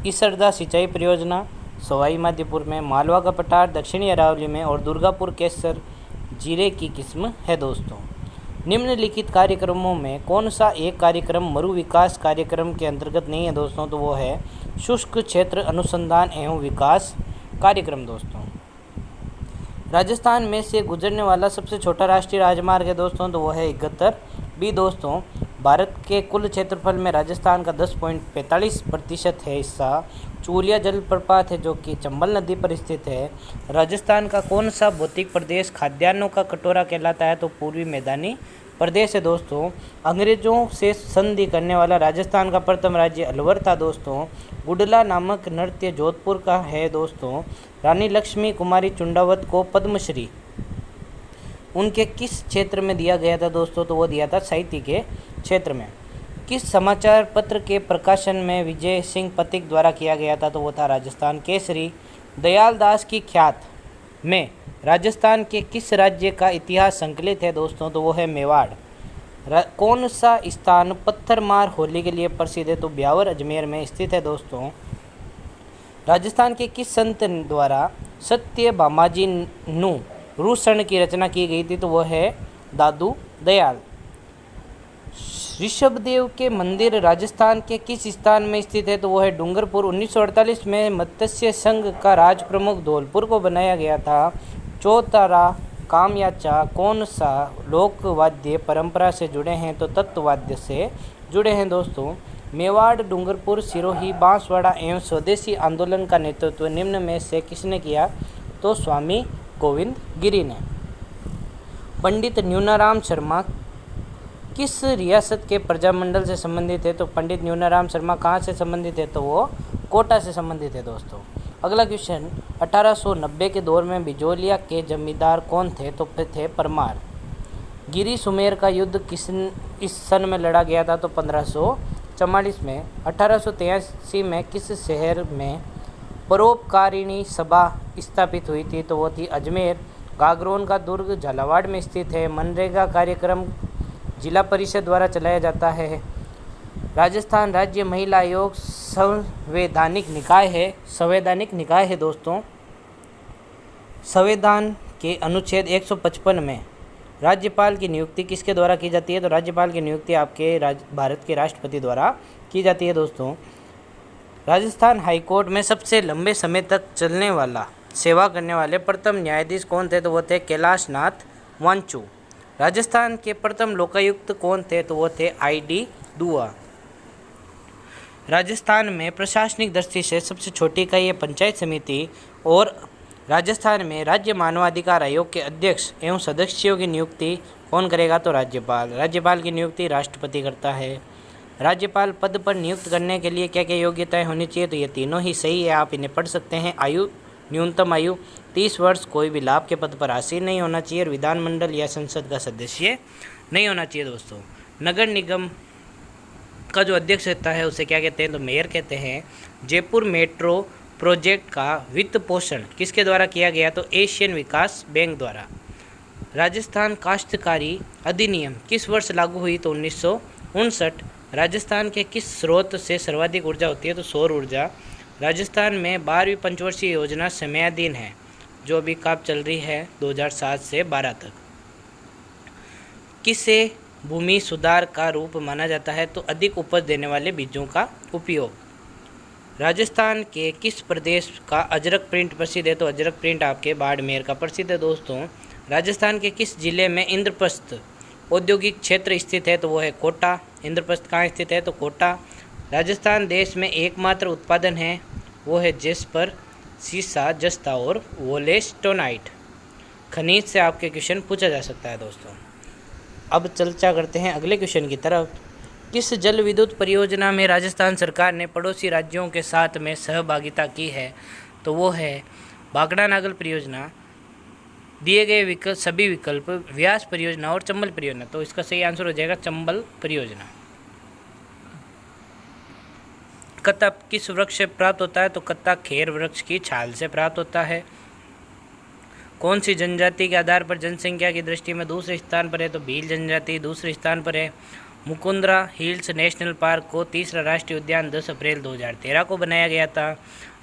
इसरदा सिंचाई परियोजना सवाई माधोपुर में, मालवा का पठार दक्षिणी अरावली में और दुर्गापुर केसर जीरे की किस्म है। दोस्तों निम्नलिखित कार्यक्रमों में कौन सा एक कार्यक्रम मरु विकास कार्यक्रम के अंतर्गत नहीं है? दोस्तों तो वो है शुष्क क्षेत्र अनुसंधान एवं विकास कार्यक्रम। दोस्तों राजस्थान में से गुजरने वाला सबसे छोटा राष्ट्रीय राजमार्ग है? दोस्तों तो वो है 71 बी। दोस्तों भारत के कुल क्षेत्रफल में राजस्थान का 10.45% है हिस्सा चूलिया जलप्रपात है जो कि चंबल नदी पर स्थित है। राजस्थान का कौन सा भौतिक प्रदेश खाद्यान्नों का कटोरा कहलाता है? तो पूर्वी मैदानी प्रदेश है। दोस्तों अंग्रेजों से संधि करने वाला राजस्थान का प्रथम राज्य अलवर था। दोस्तों गुडला नामक नृत्य जोधपुर का है। दोस्तों रानी लक्ष्मी कुमारी चुंडावत को पद्मश्री उनके किस क्षेत्र में दिया गया था? दोस्तों तो वो दिया था साहित्य के क्षेत्र में। किस समाचार पत्र के प्रकाशन में विजय सिंह पथिक द्वारा किया गया था? तो वो था राजस्थान केसरी। दयाल दास की ख्यात में राजस्थान के किस राज्य का इतिहास संकलित है? दोस्तों तो वो है मेवाड़। कौन सा स्थान पत्थरमार होली के लिए प्रसिद्ध है? तो ब्यावर अजमेर में स्थित है। दोस्तों राजस्थान के किस संत द्वारा सत्य भामाजी नु रूसण की रचना की गई थी? तो वह है दादू दयाल। ऋषभदेव के मंदिर राजस्थान के किस स्थान में स्थित है? तो वो है डूंगरपुर। 1948 में मत्स्य संघ का राज प्रमुख धौलपुर को बनाया गया था। चौतारा कामयाचा कौन सा लोक वाद्य परंपरा से जुड़े हैं? तो तत्ववाद्य से जुड़े हैं। दोस्तों मेवाड़, डूंगरपुर, सिरोही, बांसवाड़ा एवं स्वदेशी आंदोलन का नेतृत्व निम्न में से किसने किया? तो स्वामी गोविंद गिरी ने। पंडित न्यूनाराम शर्मा किस रियासत के प्रजामंडल से संबंधित है? तो पंडित न्यूनाराम शर्मा कहाँ से संबंधित है? तो वो कोटा से संबंधित है। दोस्तों अगला क्वेश्चन 1890 के दौर में बिजोलिया के जमींदार कौन थे? तो थे परमार। गिरी सुमेर का युद्ध इस सन में लड़ा गया था? तो 1500 1844 में। 1883 में किस शहर में परोपकारिणी सभा स्थापित हुई थी? तो वो थी अजमेर। गागरोन का दुर्ग झालावाड़ में स्थित है। मनरेगा कार्यक्रम जिला परिषद द्वारा चलाया जाता है। राजस्थान राज्य महिला आयोग संवैधानिक निकाय है दोस्तों। संविधान के अनुच्छेद 155 में राज्यपाल की नियुक्ति किसके द्वारा की जाती है? तो राज्यपाल की नियुक्ति आपके भारत के राष्ट्रपति द्वारा की जाती है दोस्तों। राजस्थान हाईकोर्ट में सबसे लंबे समय तक चलने वाला सेवा करने वाले प्रथम न्यायाधीश कौन थे? तो वो थे कैलाश नाथ वांचू। राजस्थान के प्रथम लोकायुक्त कौन थे? तो वो थे ID दुआ। राजस्थान में प्रशासनिक दृष्टि से सबसे छोटी इकाई है पंचायत समिति। और राजस्थान में राज्य मानवाधिकार आयोग के अध्यक्ष एवं सदस्यों की नियुक्ति कौन करेगा? तो राज्यपाल की नियुक्ति राष्ट्रपति करता है। राज्यपाल पद पर नियुक्त करने के लिए क्या क्या योग्यताएं होनी चाहिए? तो ये तीनों ही सही है, आप इन्हें पढ़ सकते हैं। न्यूनतम आयु 30 वर्ष, कोई भी लाभ के पद पर आसीन नहीं होना चाहिए और विधानमंडल या संसद का सदस्य नहीं होना चाहिए दोस्तों। नगर निगम का जो अध्यक्ष रहता है उसे क्या कहते हैं? तो मेयर कहते हैं। जयपुर मेट्रो प्रोजेक्ट का वित्त पोषण किसके द्वारा किया गया? तो एशियन विकास बैंक द्वारा। राजस्थान काश्तकारी अधिनियम किस वर्ष लागू हुई? तो 1959। राजस्थान के किस स्रोत से सर्वाधिक ऊर्जा होती है? तो सौर ऊर्जा। राजस्थान में 12वीं पंचवर्षीय योजना समयाधीन है, जो अभी कब चल रही है? 2007 से 12 तक। किसे भूमि सुधार का रूप माना जाता है? तो अधिक उपज देने वाले बीजों का उपयोग। राजस्थान के किस प्रदेश का अजरक प्रिंट प्रसिद्ध है? तो अजरक प्रिंट आपके बाड़मेर का प्रसिद्ध है दोस्तों। राजस्थान के किस जिले में इंद्रप्रस्थ औद्योगिक क्षेत्र स्थित है? तो वो है कोटा। इंद्रप्रस्थ कहाँ स्थित है? तो कोटा। राजस्थान देश में एकमात्र उत्पादन है, वो है जेस्पर, सीसा, जस्ता और वोलेस्टोनाइट। खनिज से आपके क्वेश्चन पूछा जा सकता है दोस्तों। अब चर्चा करते हैं अगले क्वेश्चन की तरफ। किस जल विद्युत परियोजना में राजस्थान सरकार ने पड़ोसी राज्यों के साथ में सहभागिता की है? तो वो है भाखड़ा नागल परियोजना। दिए गए सभी विकल्प व्यास परियोजना और चंबल परियोजना। तो इसका सही आंसर हो जाएगा चंबल परियोजना। कत्ता किस वृक्ष से प्राप्त होता है? तो कत्ता खेर वृक्ष की छाल से प्राप्त होता है। कौन सी जनजाति के आधार पर जनसंख्या की दृष्टि में दूसरे स्थान पर है? तो भील जनजाति दूसरे स्थान पर है। मुकुंदरा हिल्स नेशनल पार्क को तीसरा राष्ट्रीय उद्यान 10 अप्रैल 2013 को बनाया गया था।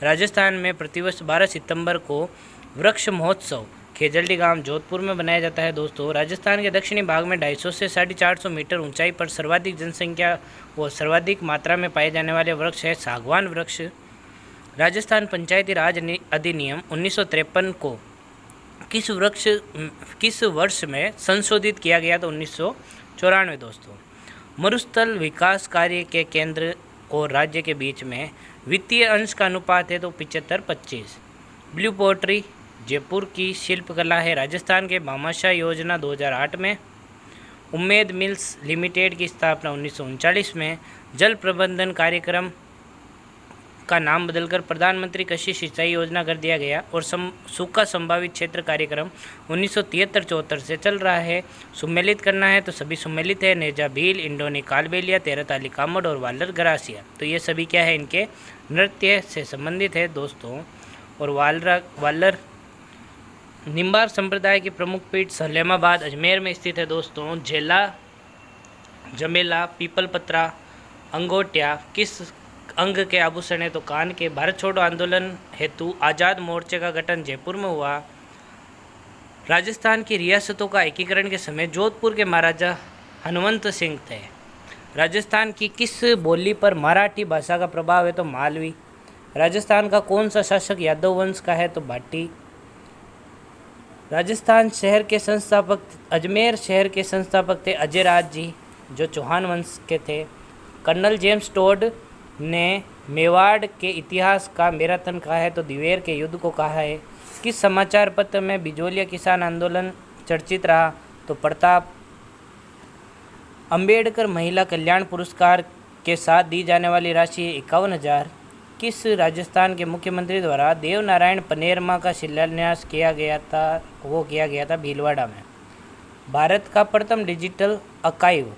राजस्थान में प्रतिवर्ष 12 सितंबर को वृक्ष महोत्सव खेजल्डी गांव जोधपुर में बनाया जाता है दोस्तों। राजस्थान के दक्षिणी भाग में 250 से 450 मीटर ऊंचाई पर सर्वाधिक जनसंख्या व सर्वाधिक मात्रा में पाए जाने वाले वृक्ष है सागवान वृक्ष। राजस्थान पंचायती राज अधिनियम 1953 को किस वर्ष में संशोधित किया गया? तो 1994 दोस्तों। मरुस्थल विकास कार्य के केंद्र और राज्य के बीच में वित्तीय अंश का अनुपात है तो 75-25। ब्लू पोट्री जयपुर की शिल्पकला है। राजस्थान के भामाशाह योजना 2008 में। उम्मेद मिल्स लिमिटेड की स्थापना 1939 में। जल प्रबंधन कार्यक्रम का नाम बदलकर प्रधानमंत्री कृषि सिंचाई योजना कर दिया गया और सूखा संभावित क्षेत्र कार्यक्रम 1973-74 से चल रहा है। सुमेलित करना है तो सभी सुमेलित है। नेजा भील, इंडोनी कालबेलिया, तेरताली कामड़ और वालर गरासिया। तो ये सभी क्या है? इनके नृत्य से संबंधित है दोस्तों। और वालर निम्बार संप्रदाय की प्रमुख पीठ सलेमाबाद अजमेर में स्थित है दोस्तों। झेला, जमेला, पीपलपत्रा, अंगोटिया किस अंग के आभूषण है? तो कान के। भारत छोड़ो आंदोलन हेतु आज़ाद मोर्चे का गठन जयपुर में हुआ। राजस्थान की रियासतों का एकीकरण के समय जोधपुर के महाराजा हनुमंत सिंह थे। राजस्थान की किस बोली पर मराठी भाषा का प्रभाव है? तो मालवी। राजस्थान का कौन सा शासक यादव वंश का है? तो भाटी। राजस्थान शहर के संस्थापक अजमेर शहर के संस्थापक थे अजयराज जी, जो चौहान वंश के थे। कर्नल जेम्स टोड ने मेवाड़ के इतिहास का मैराथन कहा है तो दिवेर के युद्ध को कहा है। किस समाचार पत्र में बिजोलिया किसान आंदोलन चर्चित रहा? तो प्रताप। अंबेडकर महिला कल्याण पुरस्कार के साथ दी जाने वाली राशि 51,000। किस राजस्थान के मुख्यमंत्री द्वारा देवनारायण पनेरमा का शिलान्यास किया गया था? वो किया गया था भीलवाड़ा में। भारत का प्रथम डिजिटल आर्काइव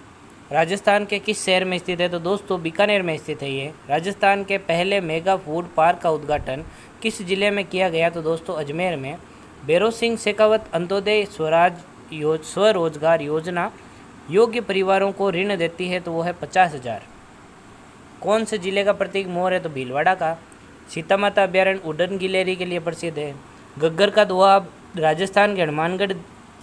राजस्थान के किस शहर में स्थित है? तो दोस्तों बीकानेर में स्थित है ये। राजस्थान के पहले मेगा फूड पार्क का उद्घाटन किस जिले में किया गया? तो दोस्तों अजमेर में। भैरव सिंह शेखावत अंत्योदय स्वरोजगार योजना योग्य परिवारों को ऋण देती है, तो वो है 50,000। कौन से जिले का प्रतीक मोर है? तो भीलवाड़ा का। सीता माता अभ्यारण्य उड़न गिलेरी के लिए प्रसिद्ध है। घग्गर का दोआब राजस्थान के हनुमानगढ़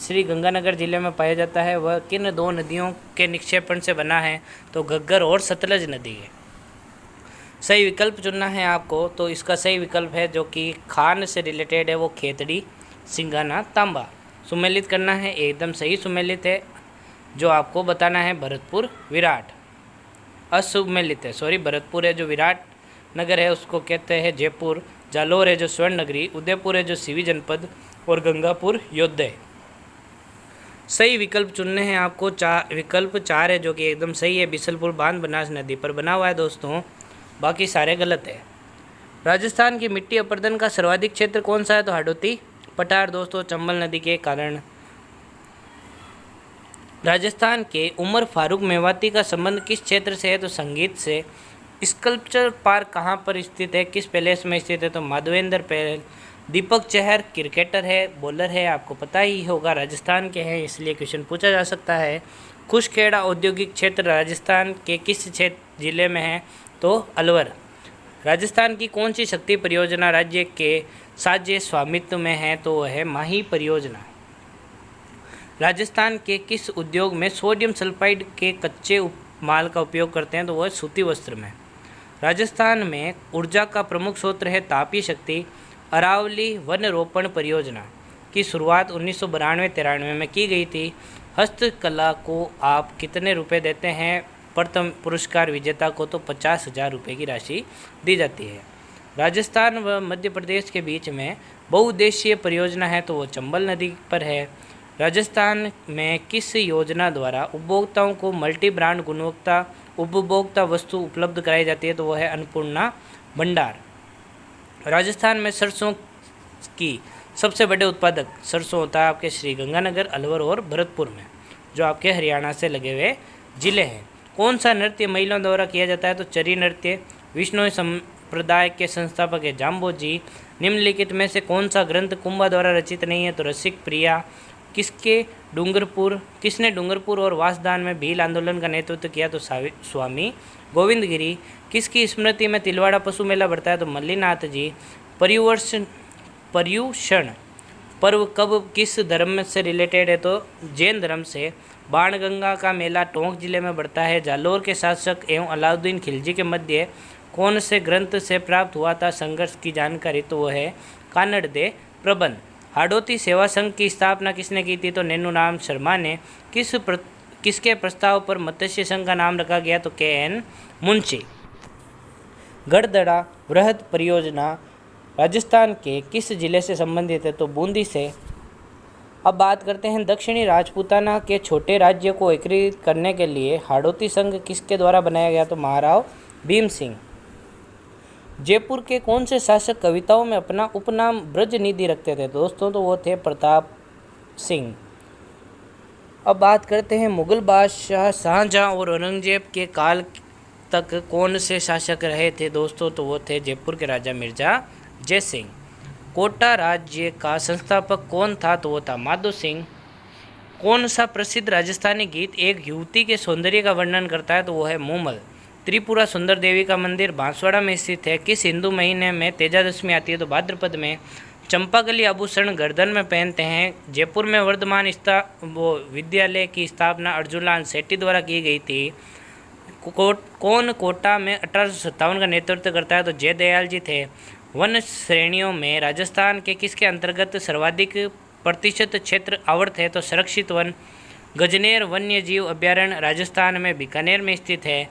श्री गंगानगर जिले में पाया जाता है। वह किन दो नदियों के निक्षेपण से बना है? तो घग्गर और सतलज नदी है। सही विकल्प चुनना है आपको, तो इसका सही विकल्प है जो कि खान से रिलेटेड है, वो खेतड़ी, सिंगाना, तांबा। सुमेलित करना है, एकदम सही सुमेलित है। जो आपको बताना है भरतपुर, विराट। असुमेलित है, सॉरी, भरतपुर है जो विराट नगर है उसको कहते हैं जयपुर। जालोर है जो स्वर्ण नगरी, उदयपुर है जो सीवी जनपद, और गंगापुर योद्धे। सही विकल्प चुनने हैं आपको। विकल्प 4 है जो कि एकदम सही है। बिसलपुर बांध बनास नदी पर बना हुआ है दोस्तों, बाकी सारे गलत है। राजस्थान की मिट्टी अपरदन का सर्वाधिक क्षेत्र कौन सा है? तो हाडोती पठार दोस्तों, चंबल नदी के कारण। राजस्थान के उमर फारूक मेवाती का संबंध किस क्षेत्र से है? तो संगीत से। स्कल्पचर पार्क कहाँ पर स्थित है? किस पैलेस में स्थित है? तो माधवेंद्र पैलेस। दीपक चहर क्रिकेटर है, बॉलर है, आपको पता ही होगा, राजस्थान के हैं, इसलिए क्वेश्चन पूछा जा सकता है। खुशखेड़ा औद्योगिक क्षेत्र राजस्थान के किस क्षेत्र जिले में है? तो अलवर। राजस्थान की कौन सी शक्ति परियोजना राज्य के साझे स्वामित्व में है? तो वह है माही परियोजना। राजस्थान के किस उद्योग में सोडियम सल्फाइड के कच्चे माल का उपयोग करते हैं? तो वह सूती वस्त्र में। राजस्थान में ऊर्जा का प्रमुख स्रोत है तापीय शक्ति। अरावली वन रोपण परियोजना की शुरुआत 1992-93 में की गई थी। हस्तकला को आप कितने रुपए देते हैं प्रथम पुरस्कार विजेता को? तो 50,000 रुपये की राशि दी जाती है। राजस्थान व मध्य प्रदेश के बीच में बहुउद्देशीय परियोजना है, तो वो चंबल नदी पर है। राजस्थान में किस योजना द्वारा उपभोक्ताओं को मल्टी ब्रांड गुणवत्ता उपभोक्ता वस्तु उपलब्ध कराई जाती है? तो वह है अन्नपूर्णा भंडार। राजस्थान में सरसों की सबसे बड़े उत्पादक सरसों होता है आपके श्री गंगानगर, अलवर और भरतपुर में, जो आपके हरियाणा से लगे हुए जिले हैं। कौन सा नृत्य महिलाओं द्वारा किया जाता है? तो चरी नृत्य। विष्णु संप्रदाय के संस्थापक है जाम्बोजी। निम्नलिखित में से कौन सा ग्रंथ कुंभा द्वारा रचित नहीं है? तो रसिक प्रिया। किसने डूंगरपुर और वासदान में भील आंदोलन का नेतृत्व किया? तो स्वामी गोविंद गिरी। किसकी स्मृति में तिलवाड़ा पशु मेला बढ़ता है? तो मल्लीनाथ जी। पर्युषण पर्व कब किस धर्म से रिलेटेड है? तो जैन धर्म से। बाणगंगा का मेला टोंक जिले में बढ़ता है। जालोर के शासक एवं अलाउद्दीन खिलजी के मध्य कौन से ग्रंथ से प्राप्त हुआ था संघर्ष की जानकारी? तो वह है कानड़ दे प्रबंध। हाडोती सेवा संघ की स्थापना किसने की थी? तो नैनूराम शर्मा ने। किसके प्रस्ताव पर मत्स्य संघ का नाम रखा गया? तो KN मुंशी। गढ़दड़ा वृहद परियोजना राजस्थान के किस जिले से संबंधित है? तो बूंदी से। अब बात करते हैं दक्षिणी राजपूताना के छोटे राज्य को एकीकृत करने के लिए हाडोती संघ किसके द्वारा बनाया गया? तो महाराव भीम सिंह। जयपुर के कौन से शासक कविताओं में अपना उपनाम ब्रजनिधि रखते थे? दोस्तों तो वो थे प्रताप सिंह। अब बात करते हैं मुगल बादशाह शाहजहां और औरंगजेब के काल तक कौन से शासक रहे थे? दोस्तों तो वो थे जयपुर के राजा मिर्जा जय सिंह। कोटा राज्य का संस्थापक कौन था? तो वो था माधो सिंह। कौन सा प्रसिद्ध राजस्थानी गीत एक युवती के सौंदर्य का वर्णन करता है? तो वो है मूमल। त्रिपुरा सुंदर देवी का मंदिर बांसवाड़ा में स्थित है। किस हिंदू महीने में तेजादशमी आती है? तो भाद्रपद में। चंपाकली आभूषण गर्दन में पहनते हैं। जयपुर में वर्धमान विद्यालय की स्थापना अर्जुनलाल सेठी द्वारा की गई थी। कौन कोटा में 1857 का नेतृत्व करता है? तो जयदयाल जी थे। वन श्रेणियों में राजस्थान के किसके अंतर्गत सर्वाधिक प्रतिशत क्षेत्र आवर्त है? तो संरक्षित वन। गजनेर वन्य जीव अभ्यारण्य राजस्थान में बीकानेर में स्थित है।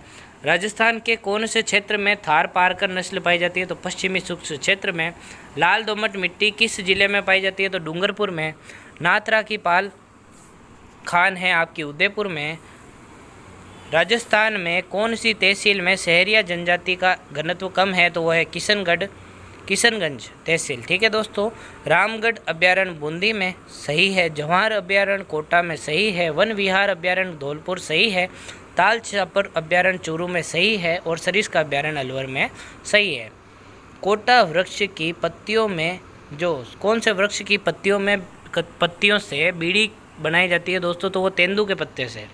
राजस्थान के कौन से क्षेत्र में थार पारकर नस्ल पाई जाती है? तो पश्चिमी शुष्क क्षेत्र में। लाल दोमट मिट्टी किस जिले में पाई जाती है? तो डूंगरपुर में। नाथरा की पाल खान है आपकी उदयपुर में। राजस्थान में कौन सी तहसील में शहरिया जनजाति का घनत्व कम है? तो वह है किशनगंज तहसील। ठीक है दोस्तों। रामगढ़ अभ्यारण्य बूंदी में सही है। जवाहर अभ्यारण्य कोटा में सही है। वन विहार अभ्यारण्य धौलपुर सही है। ताल छापर अभ्यारण्य चूरू में सही है और सरिस्का अभ्यारण्य अलवर में सही है। कोटा वृक्ष की पत्तियों में जो कौन से वृक्ष की पत्तियों से बीड़ी बनाई जाती है दोस्तों, तो वो तेंदू के पत्ते से।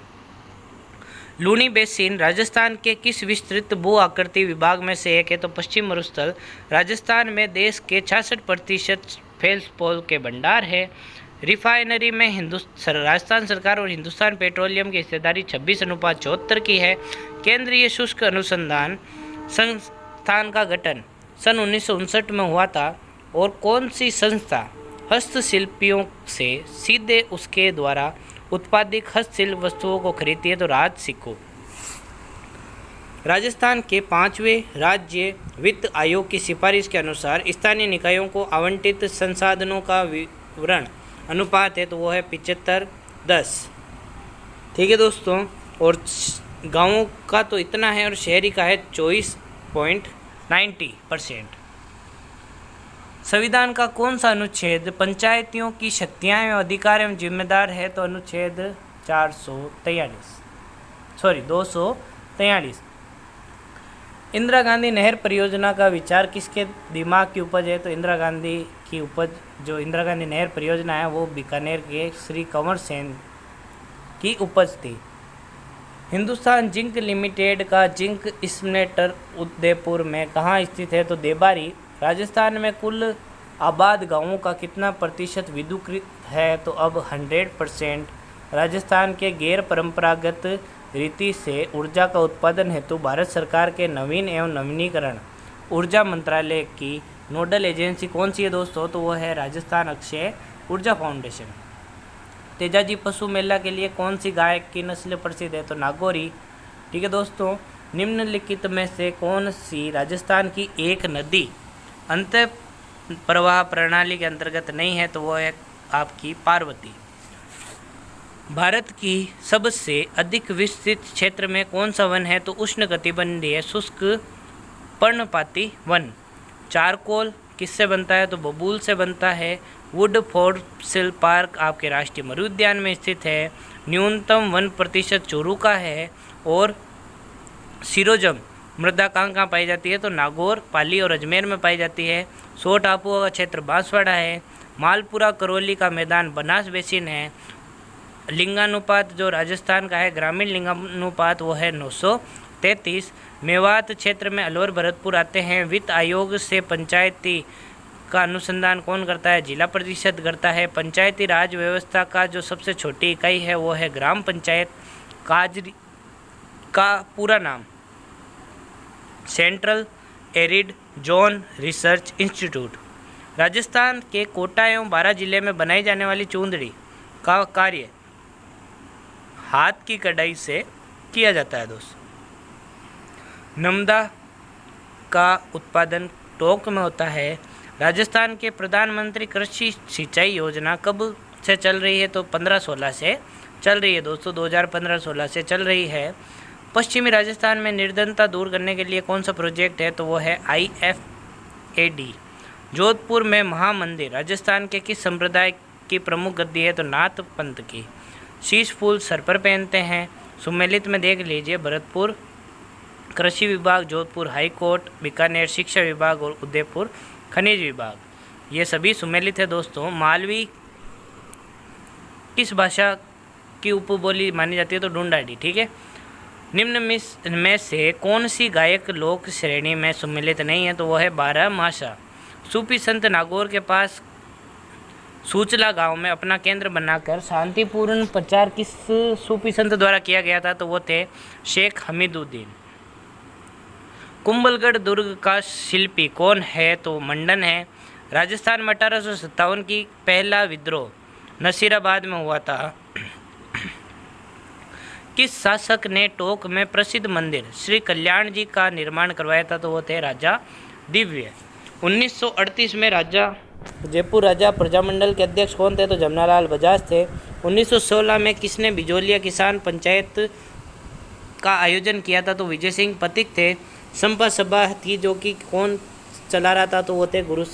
लूनी बेसिन राजस्थान के किस विस्तृत भू आकृति विभाग में से एक है, तो पश्चिम मरुस्थल राजस्थान में देश के 66% फेल्सपोल के भंडार है। रिफाइनरी में राजस्थान सरकार और हिंदुस्तान पेट्रोलियम की हिस्सेदारी 26:74 की है। केंद्रीय शुष्क अनुसंधान संस्थान का गठन सन 1959 में हुआ था और कौन सी संस्था हस्तशिल्पियों से सीधे उसके द्वारा उत्पादित हस्तशिल्प वस्तुओं को खरीदती है, तो राज सिक्को। राजस्थान के 5वें राज्य वित्त आयोग की सिफारिश के अनुसार स्थानीय निकायों को आवंटित संसाधनों का विवरण अनुपात है, तो वो है 75:10। ठीक है दोस्तों, और गांवों का तो इतना है और शहरी का है 24.90%। संविधान का कौन सा अनुच्छेद पंचायतियों की शक्तियां एवं अधिकार एवं जिम्मेदार है, तो अनुच्छेद 243। इंदिरा गांधी नहर परियोजना का विचार किसके दिमाग की उपज है, तो इंदिरा गांधी की उपज जो इंदिरा गांधी नहर परियोजना है वो बीकानेर के श्री कंवर सेन की उपज थी। हिंदुस्तान जिंक लिमिटेड का जिंक स्पिनेटर उदयपुर में कहाँ स्थित है, तो देबारी। राजस्थान में कुल आबाद गांवों का कितना प्रतिशत विद्युतीकृत है, तो अब 100%। राजस्थान के गैर परंपरागत रीति से ऊर्जा का उत्पादन हेतु भारत सरकार के नवीन एवं नवीनीकरण ऊर्जा मंत्रालय की नोडल एजेंसी कौन सी है दोस्तों, तो वो है राजस्थान अक्षय ऊर्जा फाउंडेशन। तेजाजी पशु मेला के लिए कौन सी गाय की नस्ल प्रसिद्ध है, तो नागौरी। ठीक है दोस्तों, निम्नलिखित में से कौन सी राजस्थान की एक नदी अंत प्रवाह प्रणाली के अंतर्गत नहीं है, तो वो है आपकी पार्वती। भारत की सबसे अधिक विस्तृत क्षेत्र में कौन सा वन है, तो उष्णकटिबंधीय शुष्क पर्णपाती वन। चारकोल किससे बनता है, तो बबूल से बनता है। वुड फॉसिल पार्क आपके राष्ट्रीय मरु उद्यान में स्थित है। न्यूनतम 1% चोरू का है। और सिरोजम मृदा कहाँ पाई जाती है, तो नागौर, पाली और अजमेर में पाई जाती है। 100 टापुओं का क्षेत्र बांसवाड़ा है। मालपुरा करौली का मैदान बनास बेसिन है। लिंगानुपात जो राजस्थान का है ग्रामीण लिंगानुपात वो है 933। मेवात क्षेत्र में अलवर भरतपुर आते हैं। वित्त आयोग से पंचायती का अनुसंधान कौन करता है, जिला परिषद करता है। पंचायती राज व्यवस्था का जो सबसे छोटी इकाई है वो है ग्राम पंचायत। काजरी का पूरा नाम central arid zone research institute. Rajasthan के कोटा एवं बारां जिले में बनाई जाने वाली चूंदड़ी का कार्य हाथ की कढ़ाई से किया जाता है दोस्तों। नमदा का उत्पादन टोंक में होता है। राजस्थान के प्रधानमंत्री कृषि सिंचाई योजना कब से चल रही है, तो 15-16 से चल रही है दोस्तों, 2015-16 से चल रही है। पश्चिमी राजस्थान में निर्धनता दूर करने के लिए कौन सा प्रोजेक्ट है, तो वो है IFAD। जोधपुर में महामंदिर राजस्थान के किस संप्रदाय की प्रमुख गद्दी है, तो नाथ पंथ की। शीश फूल सर पर पहनते हैं। सुमेलित में देख लीजिए, भरतपुर कृषि विभाग, जोधपुर हाई कोर्ट, बीकानेर शिक्षा विभाग और उदयपुर खनिज विभाग, ये सभी सुमेलित है दोस्तों। मालवी किस भाषा की उपबोली मानी जाती है, तो ढूंढाड़ी। ठीक है, निम्न में से कौन सी गायक लोक श्रेणी में सुमेलित नहीं है, तो वह है बारहमासा। सूफी संत नागौर के पास सूचला गांव में अपना केंद्र बनाकर शांतिपूर्ण प्रचार किस सूफी संत द्वारा किया गया था, तो वो थे शेख हमीदुद्दीन। कुंभलगढ़ दुर्ग का शिल्पी कौन है, तो मंडन है। राजस्थान में 1857 की पहला विद्रोह नसीराबाद में हुआ था। किस शासक ने टोंक में प्रसिद्ध मंदिर श्री कल्याण जी का निर्माण करवाया था, तो वो थे राजा दिव्य। 1938 में जयपुर राजा प्रजामंडल के अध्यक्ष कौन थे, तो जमनालाल बजाज थे। 1916 में किसने बिजोलिया किसान पंचायत का आयोजन किया था, तो विजय सिंह पथिक थे। संपा सभा थी जो कि कौन चला रहा था, तो वो थे गुरु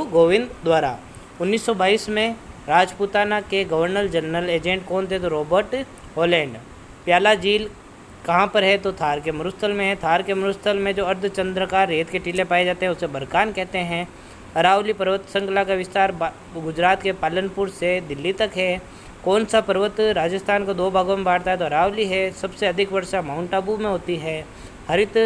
गोविंद द्वारा। 1922 में राजपूताना के गवर्नर जनरल एजेंट कौन थे, तो रॉबर्ट हॉलैंड। प्याला झील कहाँ पर है? तो थार के मरुस्थल में है। थार के मरुस्थल में जो अर्धचंद्राकार रेत के टीले पाए जाते हैं उसे बरकान कहते हैं। अरावली पर्वत श्रृंखला का विस्तार गुजरात के पालनपुर से दिल्ली तक है। कौन सा पर्वत राजस्थान को 2 भागों में बांटता है? तो अरावली है। सबसे अधिक वर्षा माउंट आबू में होती है। हरित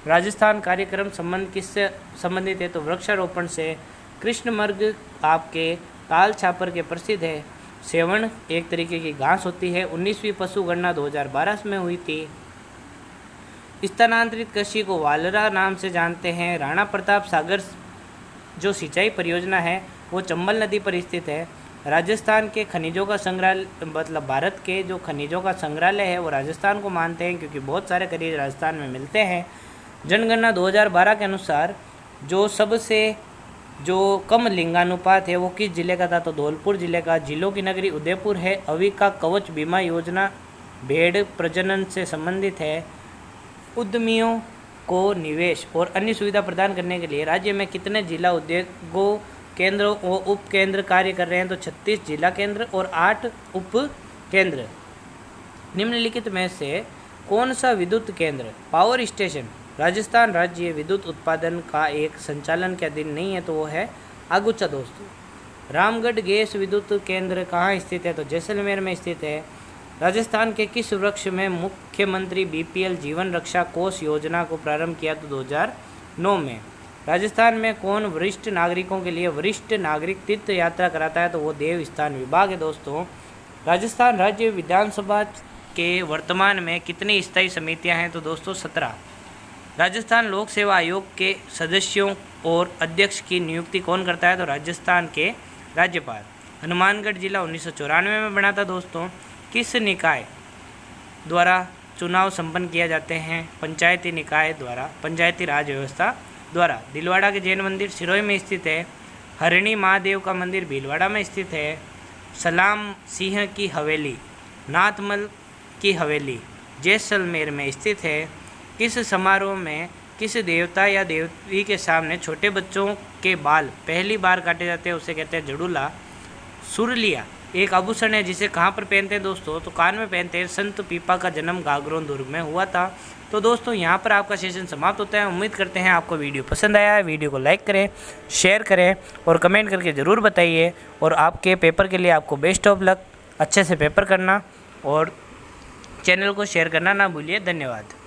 राजस्थान कार्यक्रम संबंध किससे संबंधित है? तो वृक्षारोपण से। कृष्णमृग आपके ताल छापर के प्रसिद्ध है। सेवण एक तरीके की घास होती है। 19वीं पशु गणना 2012 में हुई थी। स्थानांतरित कृषि को वालरा नाम से जानते हैं। राणा प्रताप सागर जो सिंचाई परियोजना है वो चंबल नदी पर स्थित है। राजस्थान के खनिजों का संग्रहालय, मतलब भारत के जो खनिजों का संग्रहालय है वो राजस्थान को मानते हैं क्योंकि बहुत सारे खनिज राजस्थान में मिलते हैं। जनगणना 2012 के अनुसार जो कम लिंगानुपात है वो किस जिले का था? तो धौलपुर जिले का। जिलों की नगरी उदयपुर है। अविका कवच बीमा योजना भेड़ प्रजनन से संबंधित है। उद्यमियों को निवेश और अन्य सुविधा प्रदान करने के लिए राज्य में कितने जिला उद्योगों केंद्र और उप केंद्र कार्य कर रहे हैं? तो 36 जिला केंद्र और 8 उप केंद्र। निम्नलिखित में से कौन सा विद्युत केंद्र पावर स्टेशन राजस्थान राज्य विद्युत उत्पादन का एक संचालन के अधीन नहीं है? तो वो है आगुचा दोस्तों। रामगढ़ गैस विद्युत केंद्र कहाँ स्थित है? तो जैसलमेर में स्थित है। राजस्थान के किस वृक्ष में मुख्यमंत्री बीपीएल जीवन रक्षा कोष योजना को प्रारंभ किया? तो 2009 में। राजस्थान में कौन वरिष्ठ नागरिकों के लिए वरिष्ठ नागरिक तीर्थ यात्रा कराता है? तो वो देव स्थान विभाग है दोस्तों। राजस्थान राज्य विधानसभा के वर्तमान में कितनी स्थायी समितियां हैं? तो दोस्तों 17। राजस्थान लोक सेवा आयोग के सदस्यों और अध्यक्ष की नियुक्ति कौन करता है? तो राजस्थान के राज्यपाल। हनुमानगढ़ जिला 1994 में बना था दोस्तों। किस निकाय द्वारा चुनाव संपन्न किया जाते हैं? पंचायती निकाय द्वारा, पंचायती राज व्यवस्था द्वारा। दिलवाड़ा के जैन मंदिर सिरोही में स्थित है। हरिणी महादेव का मंदिर भीलवाड़ा में स्थित है। सलाम सिंह की हवेली, नाथमल की हवेली जैसलमेर में स्थित है। किस समारोह में किस देवता या देवी के सामने छोटे बच्चों के बाल पहली बार काटे जाते हैं? उसे कहते हैं जड़ूला। सुरलिया एक आभूषण है जिसे कहाँ पर पहनते हैं दोस्तों? तो कान में पहनते हैं। संत पीपा का जन्म गागरोन दुर्ग में हुआ था। तो दोस्तों यहाँ पर आपका सेशन समाप्त होता है। उम्मीद करते हैं आपको वीडियो पसंद आया है। वीडियो को लाइक करें, शेयर करें और कमेंट करके ज़रूर बताइए। और आपके पेपर के लिए आपको बेस्ट ऑफ लक। अच्छे से पेपर करना और चैनल को शेयर करना ना भूलिए। धन्यवाद।